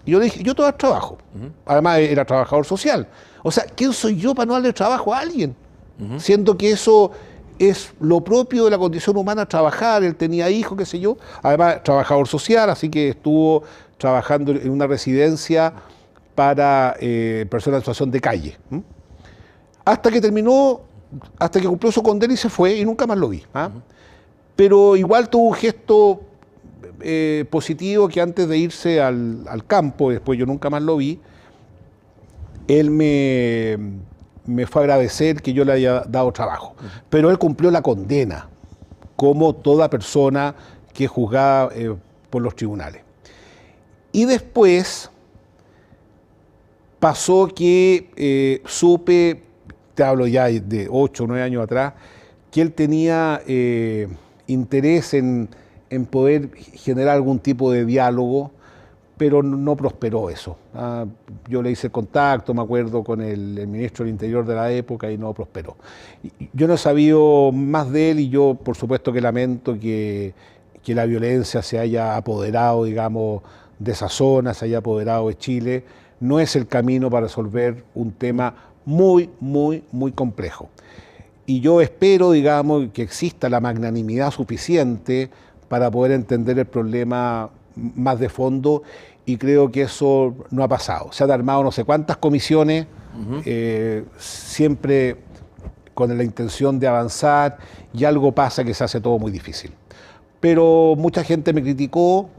Y yo le dije, yo te voy a dar trabajo. Además era trabajador social. O sea, ¿quién soy yo para no darle trabajo a alguien? Siendo que eso es lo propio de la condición humana, trabajar. Él tenía hijos, qué sé yo. Además, trabajador social, así que estuvo trabajando en una residencia para personas en situación de calle. Hasta que terminó, hasta que cumplió su condena y se fue y nunca más lo vi. Pero igual tuvo un gesto positivo, que antes de irse al campo, después yo nunca más lo vi, él me fue a agradecer que yo le haya dado trabajo. Pero él cumplió la condena, como toda persona que es juzgada por los tribunales. Y después pasó que supe, te hablo ya de 8 o 9 años atrás, que él tenía interés en poder generar algún tipo de diálogo, pero no prosperó eso. Yo le hice contacto, me acuerdo, con el ministro del Interior de la época y no prosperó. Yo no he sabido más de él y yo, por supuesto, que lamento que la violencia se haya apoderado, digamos, de esa zona, se haya apoderado de Chile. No es el camino para resolver un tema muy, muy, muy complejo. Y yo espero, digamos, que exista la magnanimidad suficiente para poder entender el problema más de fondo, y creo que eso no ha pasado. Se han armado no sé cuántas comisiones, siempre con la intención de avanzar, y algo pasa que se hace todo muy difícil. Pero mucha gente me criticó,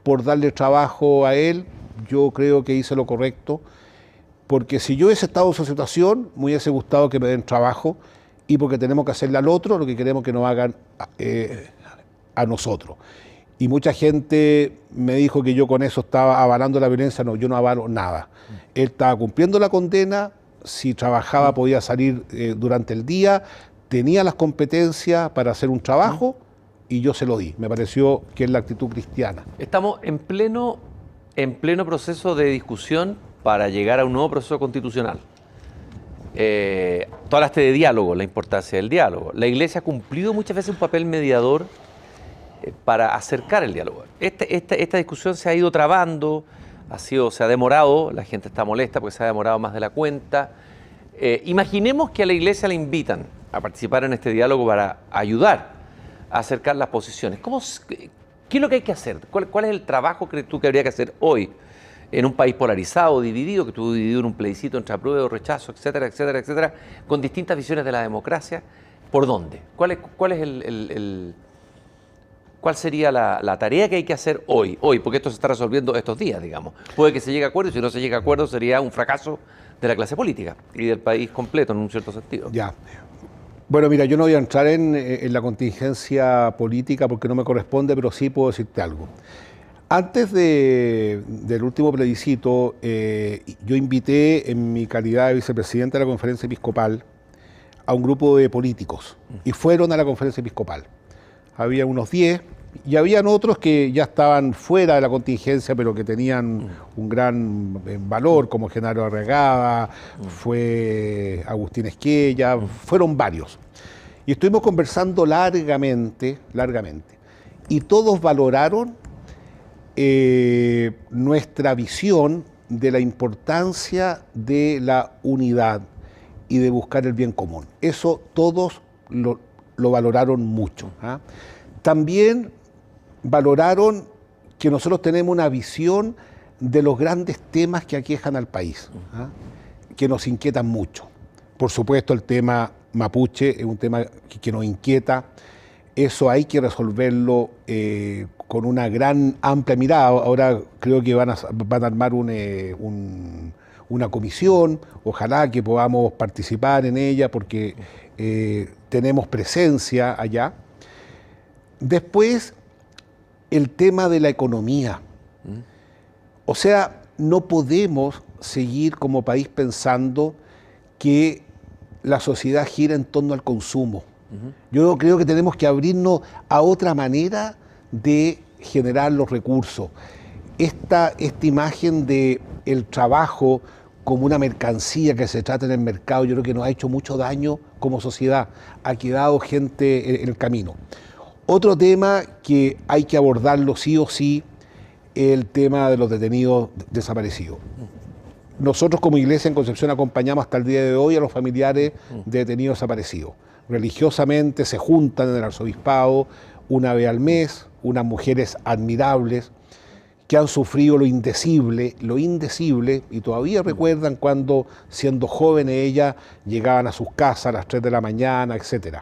por darle trabajo a él, yo creo que hice lo correcto, porque si yo hubiese estado en su situación, me hubiese gustado que me den trabajo, y porque tenemos que hacerle al otro lo que queremos que nos hagan a nosotros. Y mucha gente me dijo que yo con eso estaba avalando la violencia. No, yo no avalo nada. Él estaba cumpliendo la condena, si trabajaba podía salir durante el día, tenía las competencias para hacer un trabajo y yo se lo di. Me pareció que es la actitud cristiana. Estamos en pleno proceso de discusión para llegar a un nuevo proceso constitucional. Tú hablaste de diálogo, la importancia del diálogo. La Iglesia ha cumplido muchas veces un papel mediador para acercar el diálogo. Esta discusión se ha ido trabando, se ha demorado, la gente está molesta porque se ha demorado más de la cuenta. Imaginemos que a la Iglesia la invitan a participar en este diálogo para ayudar a acercar las posiciones. ¿Qué es lo que hay que hacer? ¿Cuál es el trabajo que tú que habría que hacer hoy en un país polarizado, dividido, que estuvo dividido en un plebiscito entre apruebo o rechazo, etcétera, etcétera, etcétera, con distintas visiones de la democracia? ¿Por dónde? ¿Cuál sería la tarea que hay que hacer hoy? Porque esto se está resolviendo estos días, digamos. Puede que se llegue a acuerdo, y si no se llega a acuerdo sería un fracaso de la clase política y del país completo, en un cierto sentido. Ya. Bueno, mira, yo no voy a entrar en la contingencia política porque no me corresponde, pero sí puedo decirte algo. Antes del último plebiscito, yo invité en mi calidad de vicepresidente de la Conferencia Episcopal a un grupo de políticos y fueron a la Conferencia Episcopal. Había unos 10 y habían otros que ya estaban fuera de la contingencia, pero que tenían un gran valor, como Genaro Arregada, fue Agustín Esquella, fueron varios. Y estuvimos conversando largamente, y todos valoraron nuestra visión de la importancia de la unidad y de buscar el bien común. Eso todos lo valoraron mucho. También valoraron que nosotros tenemos una visión de los grandes temas que aquejan al país, que nos inquietan mucho. Por supuesto, el tema mapuche es un tema que nos inquieta. Eso hay que resolverlo con una gran, amplia mirada. Ahora creo que van a armar una comisión, ojalá que podamos participar en ella porque tenemos presencia allá. Después, el tema de la economía. O sea, no podemos seguir como país pensando que la sociedad gira en torno al consumo. Yo creo que tenemos que abrirnos a otra manera de generar los recursos. Esta imagen de el trabajo como una mercancía que se trata en el mercado, yo creo que nos ha hecho mucho daño como sociedad. Ha quedado gente en el camino. Otro tema que hay que abordarlo sí o sí, el tema de los detenidos desaparecidos. Nosotros como Iglesia en Concepción acompañamos hasta el día de hoy a los familiares de detenidos desaparecidos. Religiosamente se juntan en el arzobispado una vez al mes, unas mujeres admirables que han sufrido lo indecible, y todavía recuerdan cuando, siendo jóvenes ellas, llegaban a sus casas a las 3 de la mañana, etc.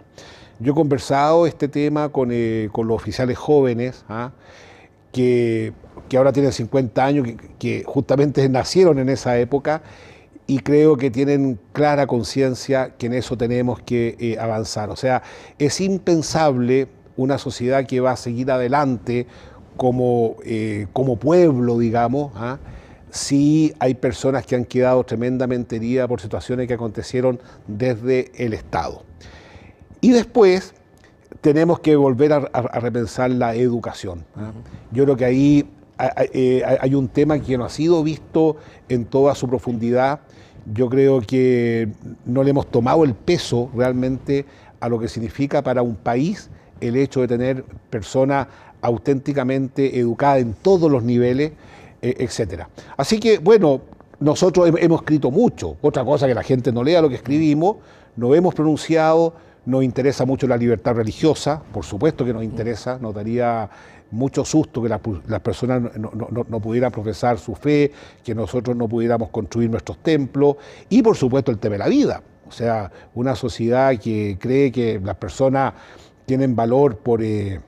Yo he conversado este tema con los oficiales jóvenes, que ahora tienen 50 años, que justamente nacieron en esa época, y creo que tienen clara conciencia que en eso tenemos que avanzar. O sea, es impensable una sociedad que va a seguir adelante como pueblo, digamos, si hay personas que han quedado tremendamente heridas por situaciones que acontecieron desde el Estado. Y después tenemos que volver a repensar la educación. Yo creo que ahí hay un tema que no ha sido visto en toda su profundidad. Yo creo que no le hemos tomado el peso realmente a lo que significa para un país el hecho de tener personas auténticamente educadas en todos los niveles, etcétera. Así que, bueno, nosotros hemos escrito mucho. Otra cosa que la gente no lea lo que escribimos, nos hemos pronunciado. Nos interesa mucho la libertad religiosa, por supuesto que nos interesa, nos daría mucho susto que las personas no pudieran profesar su fe, que nosotros no pudiéramos construir nuestros templos, y por supuesto el tema de la vida. O sea, una sociedad que cree que las personas tienen valor porque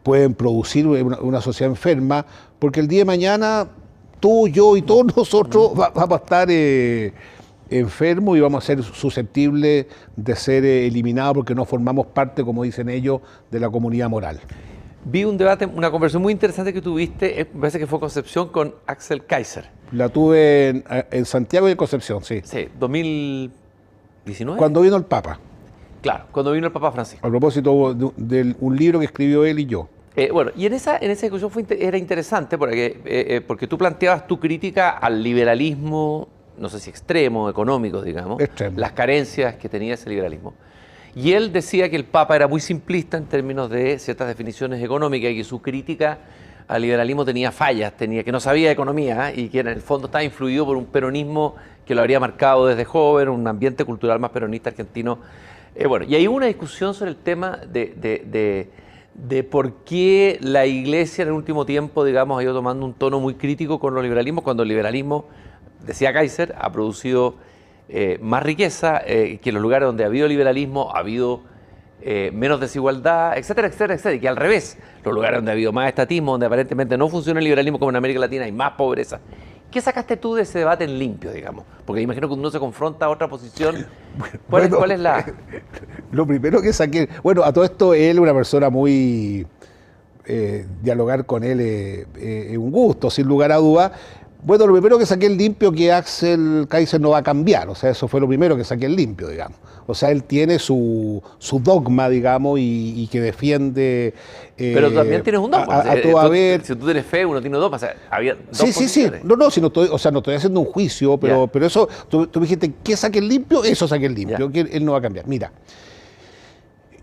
pueden producir una sociedad enferma, porque el día de mañana tú, yo y todos nosotros vamos a estar enfermos y vamos a ser susceptibles de ser eliminados porque no formamos parte, como dicen ellos, de la comunidad moral. Vi un debate, una conversación muy interesante que tuviste, me parece que fue Concepción, con Axel Kaiser. La tuve en Santiago y en Concepción, sí. Sí, 2019. Cuando vino el Papa. Claro, cuando vino el Papa Francisco. A propósito de un libro que escribió él y yo. Bueno, y en esa discusión era interesante porque tú planteabas tu crítica al liberalismo, no sé si extremo, económico, digamos, Extremo. las carencias que tenía ese liberalismo. Y él decía que el Papa era muy simplista en términos de ciertas definiciones económicas y que su crítica al liberalismo tenía fallas, que no sabía de economía y que en el fondo estaba influido por un peronismo que lo habría marcado desde joven, un ambiente cultural más peronista argentino. Bueno, y hay una discusión sobre el tema de por qué la Iglesia en el último tiempo, digamos, ha ido tomando un tono muy crítico con los liberalismos, cuando el liberalismo, decía Kaiser, ha producido más riqueza, que en los lugares donde ha habido liberalismo ha habido menos desigualdad, etcétera, etcétera, etcétera. Y que al revés, los lugares donde ha habido más estatismo, donde aparentemente no funciona el liberalismo como en América Latina, hay más pobreza. ¿Qué sacaste tú de ese debate en limpio, digamos? Porque imagino que uno se confronta a otra posición. ¿Cuál es la...? Lo primero que saqué... Bueno, a todo esto él es una persona muy... dialogar con él es un gusto, sin lugar a duda. Bueno, lo primero que saqué en limpio que Axel Kaiser no va a cambiar, o sea, eso fue lo primero que saqué en limpio, digamos. O sea, él tiene su dogma, digamos, y que defiende... Pero también tienes un dogma. Si tú tienes fe, uno tiene dogma. O sea, había dos posiciones. Sí. No, si no estoy, o sea, no estoy haciendo un juicio, pero eso, tú me dijiste, ¿qué saqué en limpio? Eso saqué en limpio, que él no va a cambiar. Mira,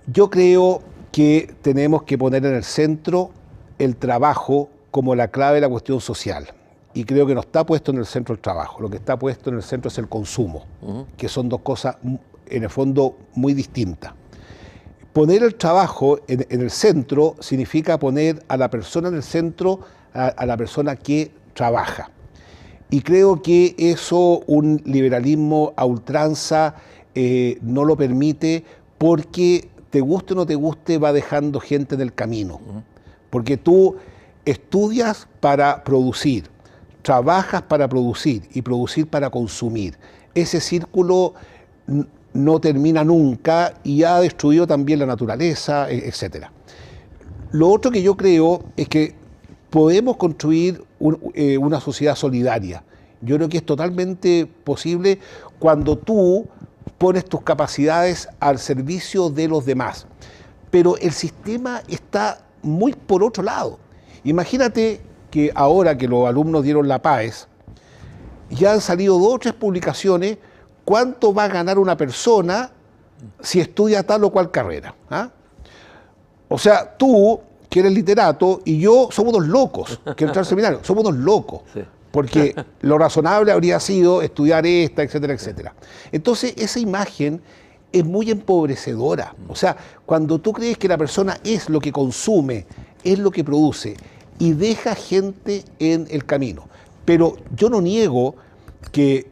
yo creo que tenemos que poner en el centro el trabajo como la clave de la cuestión social. Y creo que no está puesto en el centro el trabajo, lo que está puesto en el centro es el consumo, que son dos cosas en el fondo muy distintas. Poner el trabajo en el centro significa poner a la persona en el centro, a la persona que trabaja. Y creo que eso un liberalismo a ultranza no lo permite porque te guste o no te guste va dejando gente en el camino. Porque tú estudias para producir, trabajas para producir y producir para consumir. Ese círculo no termina nunca y ha destruido también la naturaleza, etc. Lo otro que yo creo es que podemos construir una sociedad solidaria. Yo creo que es totalmente posible cuando tú pones tus capacidades al servicio de los demás. Pero el sistema está muy por otro lado. Imagínate que ahora que los alumnos dieron la PAES, ya han salido 2 o 3 publicaciones, ¿cuánto va a ganar una persona si estudia tal o cual carrera? ¿Ah? O sea, tú, que eres literato, y yo somos unos locos, que entrar al seminario, somos unos locos, sí. Porque lo razonable habría sido estudiar esta, etcétera, etcétera. Entonces, esa imagen es muy empobrecedora. O sea, cuando tú crees que la persona es lo que consume, es lo que produce, y deja gente en el camino. Pero yo no niego que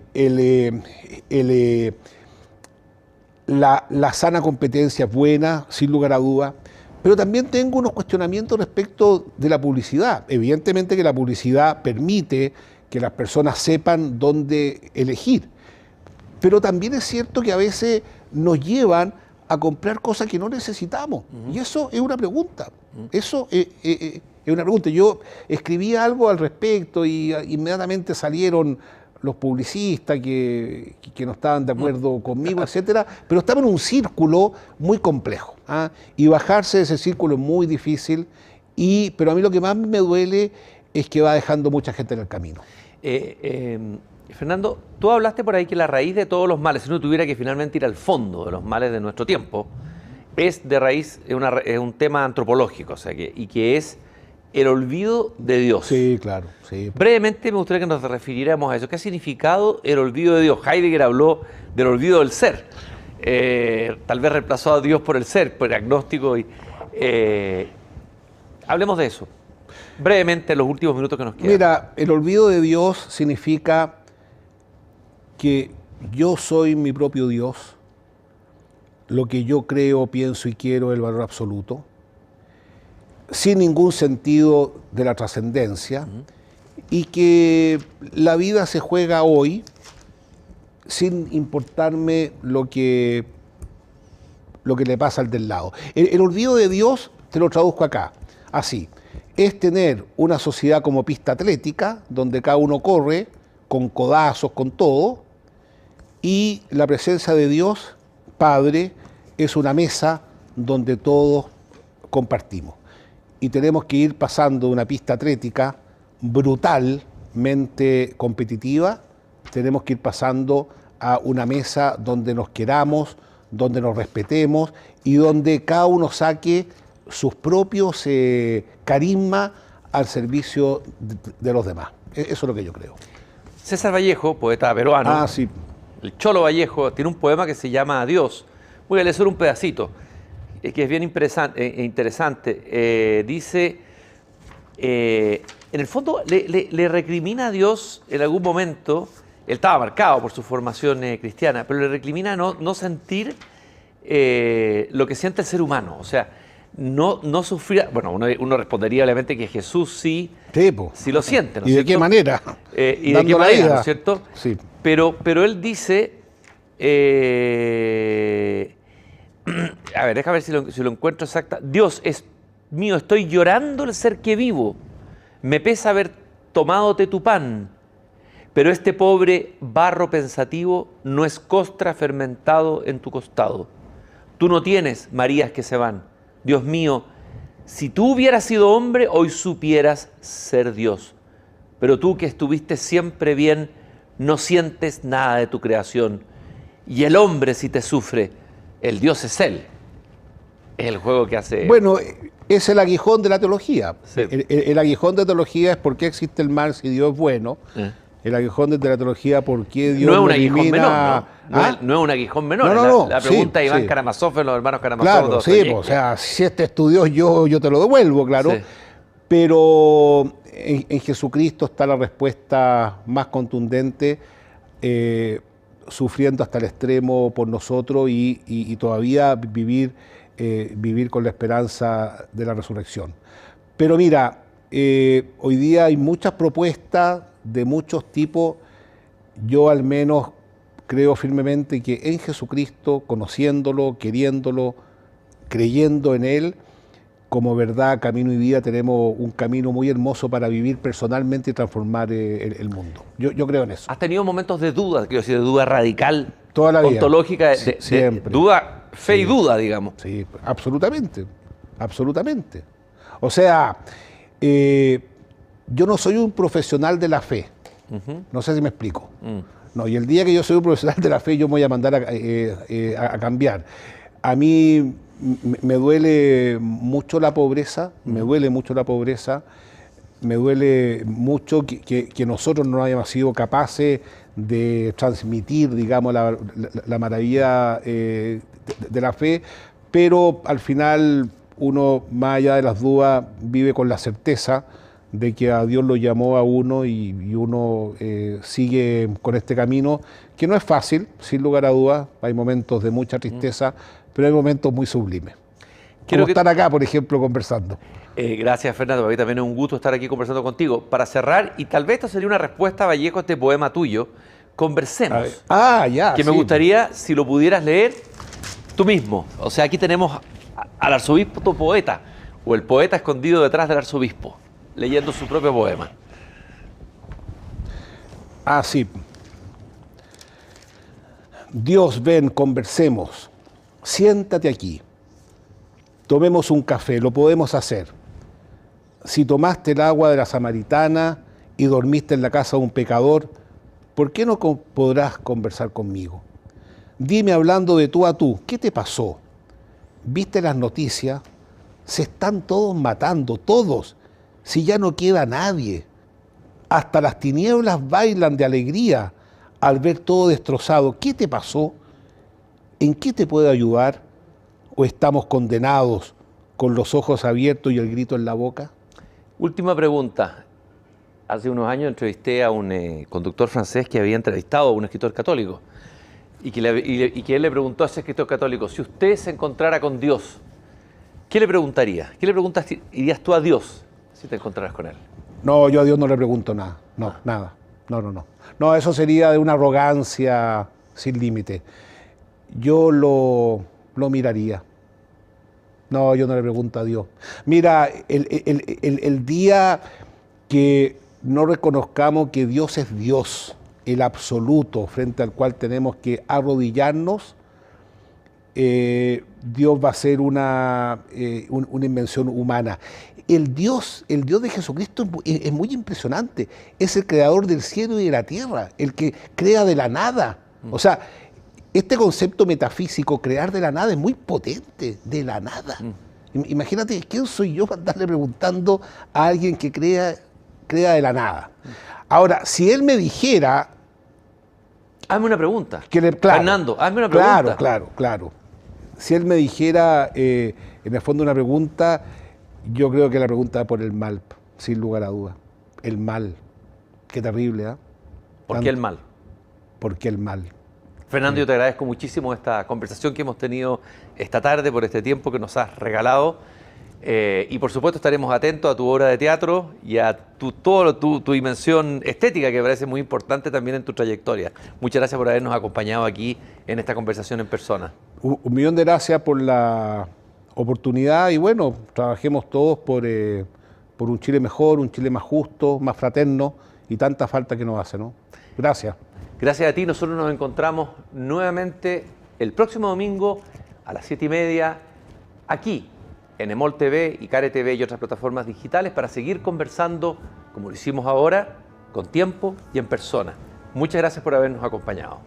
la sana competencia es buena, sin lugar a duda, pero también tengo unos cuestionamientos respecto de la publicidad. Evidentemente que la publicidad permite que las personas sepan dónde elegir, pero también es cierto que a veces nos llevan a comprar cosas que no necesitamos. Y eso es una pregunta. Eso es una pregunta. Yo escribí algo al respecto y inmediatamente salieron los publicistas que no estaban de acuerdo conmigo, etcétera, pero estaba en un círculo muy complejo, ¿ah? Y bajarse de ese círculo es muy difícil, pero a mí lo que más me duele es que va dejando mucha gente en el camino. Fernando, tú hablaste por ahí que la raíz de todos los males, si uno tuviera que finalmente ir al fondo de los males de nuestro tiempo, es de raíz, es un tema antropológico, o sea, que es el olvido de Dios. Sí, claro. Sí. Brevemente me gustaría que nos refiriéramos a eso. ¿Qué ha significado el olvido de Dios? Heidegger habló del olvido del ser. Tal vez reemplazó a Dios por el ser, por el agnóstico. Hablemos de eso. Brevemente, en los últimos minutos que nos quedan. Mira, el olvido de Dios significa que yo soy mi propio Dios. Lo que yo creo, pienso y quiero es el valor absoluto. sin ningún sentido de la trascendencia, y que la vida se juega hoy sin importarme lo que le pasa al del lado. El olvido de Dios, te lo traduzco acá, así, es tener una sociedad como pista atlética, donde cada uno corre, con codazos, con todo, y la presencia de Dios, Padre, es una mesa donde todos compartimos. Y tenemos que ir pasando de una pista atlética brutalmente competitiva, tenemos que ir pasando a una mesa donde nos queramos, donde nos respetemos y donde cada uno saque sus propios carismas al servicio de los demás. Eso es lo que yo creo. César Vallejo, poeta peruano, Sí. el Cholo Vallejo, tiene un poema que se llama Adiós. Voy a leer un pedacito, que es bien interesante. Dice, en el fondo le recrimina a Dios en algún momento, él estaba marcado por su formación cristiana, pero le recrimina no sentir lo que siente el ser humano, o sea, no sufrir. Bueno, uno respondería obviamente que Jesús sí lo siente, ¿no es ¿Y de cierto? qué manera? ¿Y de qué manera, ¿no es cierto? Sí. Pero él dice, a ver, déjame ver si lo encuentro exacta. Dios es mío, estoy llorando el ser que vivo. Me pesa haber tomadote tu pan, pero este pobre barro pensativo no es costra fermentado en tu costado. Tú no tienes Marías que se van. Dios mío, si tú hubieras sido hombre, hoy supieras ser Dios. Pero tú que estuviste siempre bien, no sientes nada de tu creación. Y el hombre, si te sufre, el Dios es Él. Es el juego que hace. Bueno, es el aguijón de la teología. Sí. El aguijón de teología es por qué existe el mal si Dios es bueno. El aguijón de la teología, por qué Dios no es un aguijón elimina... menor, no es un aguijón menor. No. La pregunta de Iván sí. Karamazov, los hermanos Karamazov. Claro, sí, o sea, si este estudió yo te lo devuelvo, claro. Sí. Pero en Jesucristo está la respuesta más contundente, sufriendo hasta el extremo por nosotros y todavía vivir con la esperanza de la resurrección. Pero mira, hoy día hay muchas propuestas de muchos tipos. Yo al menos creo firmemente que en Jesucristo, conociéndolo, queriéndolo, creyendo en Él, como verdad, camino y vida, tenemos un camino muy hermoso para vivir personalmente y transformar el mundo. Yo creo en eso. ¿Has tenido momentos de duda, quiero decir, de duda radical, Toda la vida. ontológica, Siempre. duda, fe y duda, digamos? Sí, absolutamente, absolutamente. O sea, yo no soy un profesional de la fe, no sé si me explico. No, y el día que yo soy un profesional de la fe, yo me voy a mandar a cambiar. A mí me duele mucho la pobreza, me duele mucho que nosotros no hayamos sido capaces de transmitir, digamos, la maravilla de la fe, pero al final uno, más allá de las dudas, vive con la certeza de que a Dios lo llamó a uno y uno sigue con este camino, que no es fácil, sin lugar a dudas. Hay momentos de mucha tristeza, pero hay momentos muy sublimes. Quiero estar acá, por ejemplo, conversando. Gracias, Fernando. Para mí también es un gusto estar aquí conversando contigo. Para cerrar, y tal vez esto sería una respuesta, Vallejo, a este poema tuyo, conversemos. Ya. Que me gustaría, si lo pudieras leer tú mismo. O sea, aquí tenemos al arzobispo poeta, o el poeta escondido detrás del arzobispo, leyendo su propio poema. Sí. Dios, ven, conversemos. Siéntate aquí. Tomemos un café, lo podemos hacer. Si tomaste el agua de la samaritana y dormiste en la casa de un pecador, ¿por qué no podrás conversar conmigo? Dime hablando de tú a tú, ¿qué te pasó? ¿Viste las noticias? Se están todos matando, todos. Si ya no queda nadie. Hasta las tinieblas bailan de alegría al ver todo destrozado. ¿Qué te pasó? ¿En qué te puedo ayudar? ¿O estamos condenados con los ojos abiertos y el grito en la boca? Última pregunta. Hace unos años entrevisté a un conductor francés que había entrevistado a un escritor católico y que él le preguntó a ese escritor católico, si usted se encontrara con Dios, ¿Qué le preguntarías? ¿Qué le irías tú a Dios si te encontraras con Él? No, yo a Dios no le pregunto nada, no, nada, no, no, no. No, eso sería de una arrogancia sin límite. Yo lo miraría. No, yo no le pregunto a Dios. Mira, el día que no reconozcamos que Dios es Dios, el absoluto, frente al cual tenemos que arrodillarnos, Dios va a ser una invención humana. El Dios de Jesucristo es muy impresionante. Es el creador del cielo y de la tierra, el que crea de la nada. O sea, este concepto metafísico, crear de la nada, es muy potente, de la nada. Imagínate, ¿quién soy yo para andarle preguntando a alguien que crea de la nada? Ahora, si él me dijera... Hazme una pregunta. Claro, Fernando, hazme una pregunta. Claro. Si él me dijera, en el fondo, una pregunta, yo creo que la pregunta va por el mal, sin lugar a dudas. El mal. Qué terrible, ¿ah? ¿Por qué el mal? ¿Por qué el mal? Fernando, yo te agradezco muchísimo esta conversación que hemos tenido esta tarde, por este tiempo que nos has regalado. Y por supuesto estaremos atentos a tu obra de teatro y a tu dimensión estética, que me parece muy importante también en tu trayectoria. Muchas gracias por habernos acompañado aquí en esta conversación en persona. Un millón de gracias por la oportunidad y bueno, trabajemos todos por un Chile mejor, un Chile más justo, más fraterno y tanta falta que nos hace, ¿no? Gracias. Gracias a ti, nosotros nos encontramos nuevamente el próximo domingo a las 7:30 aquí en Emol TV, Icare TV y otras plataformas digitales para seguir conversando, como lo hicimos ahora, con tiempo y en persona. Muchas gracias por habernos acompañado.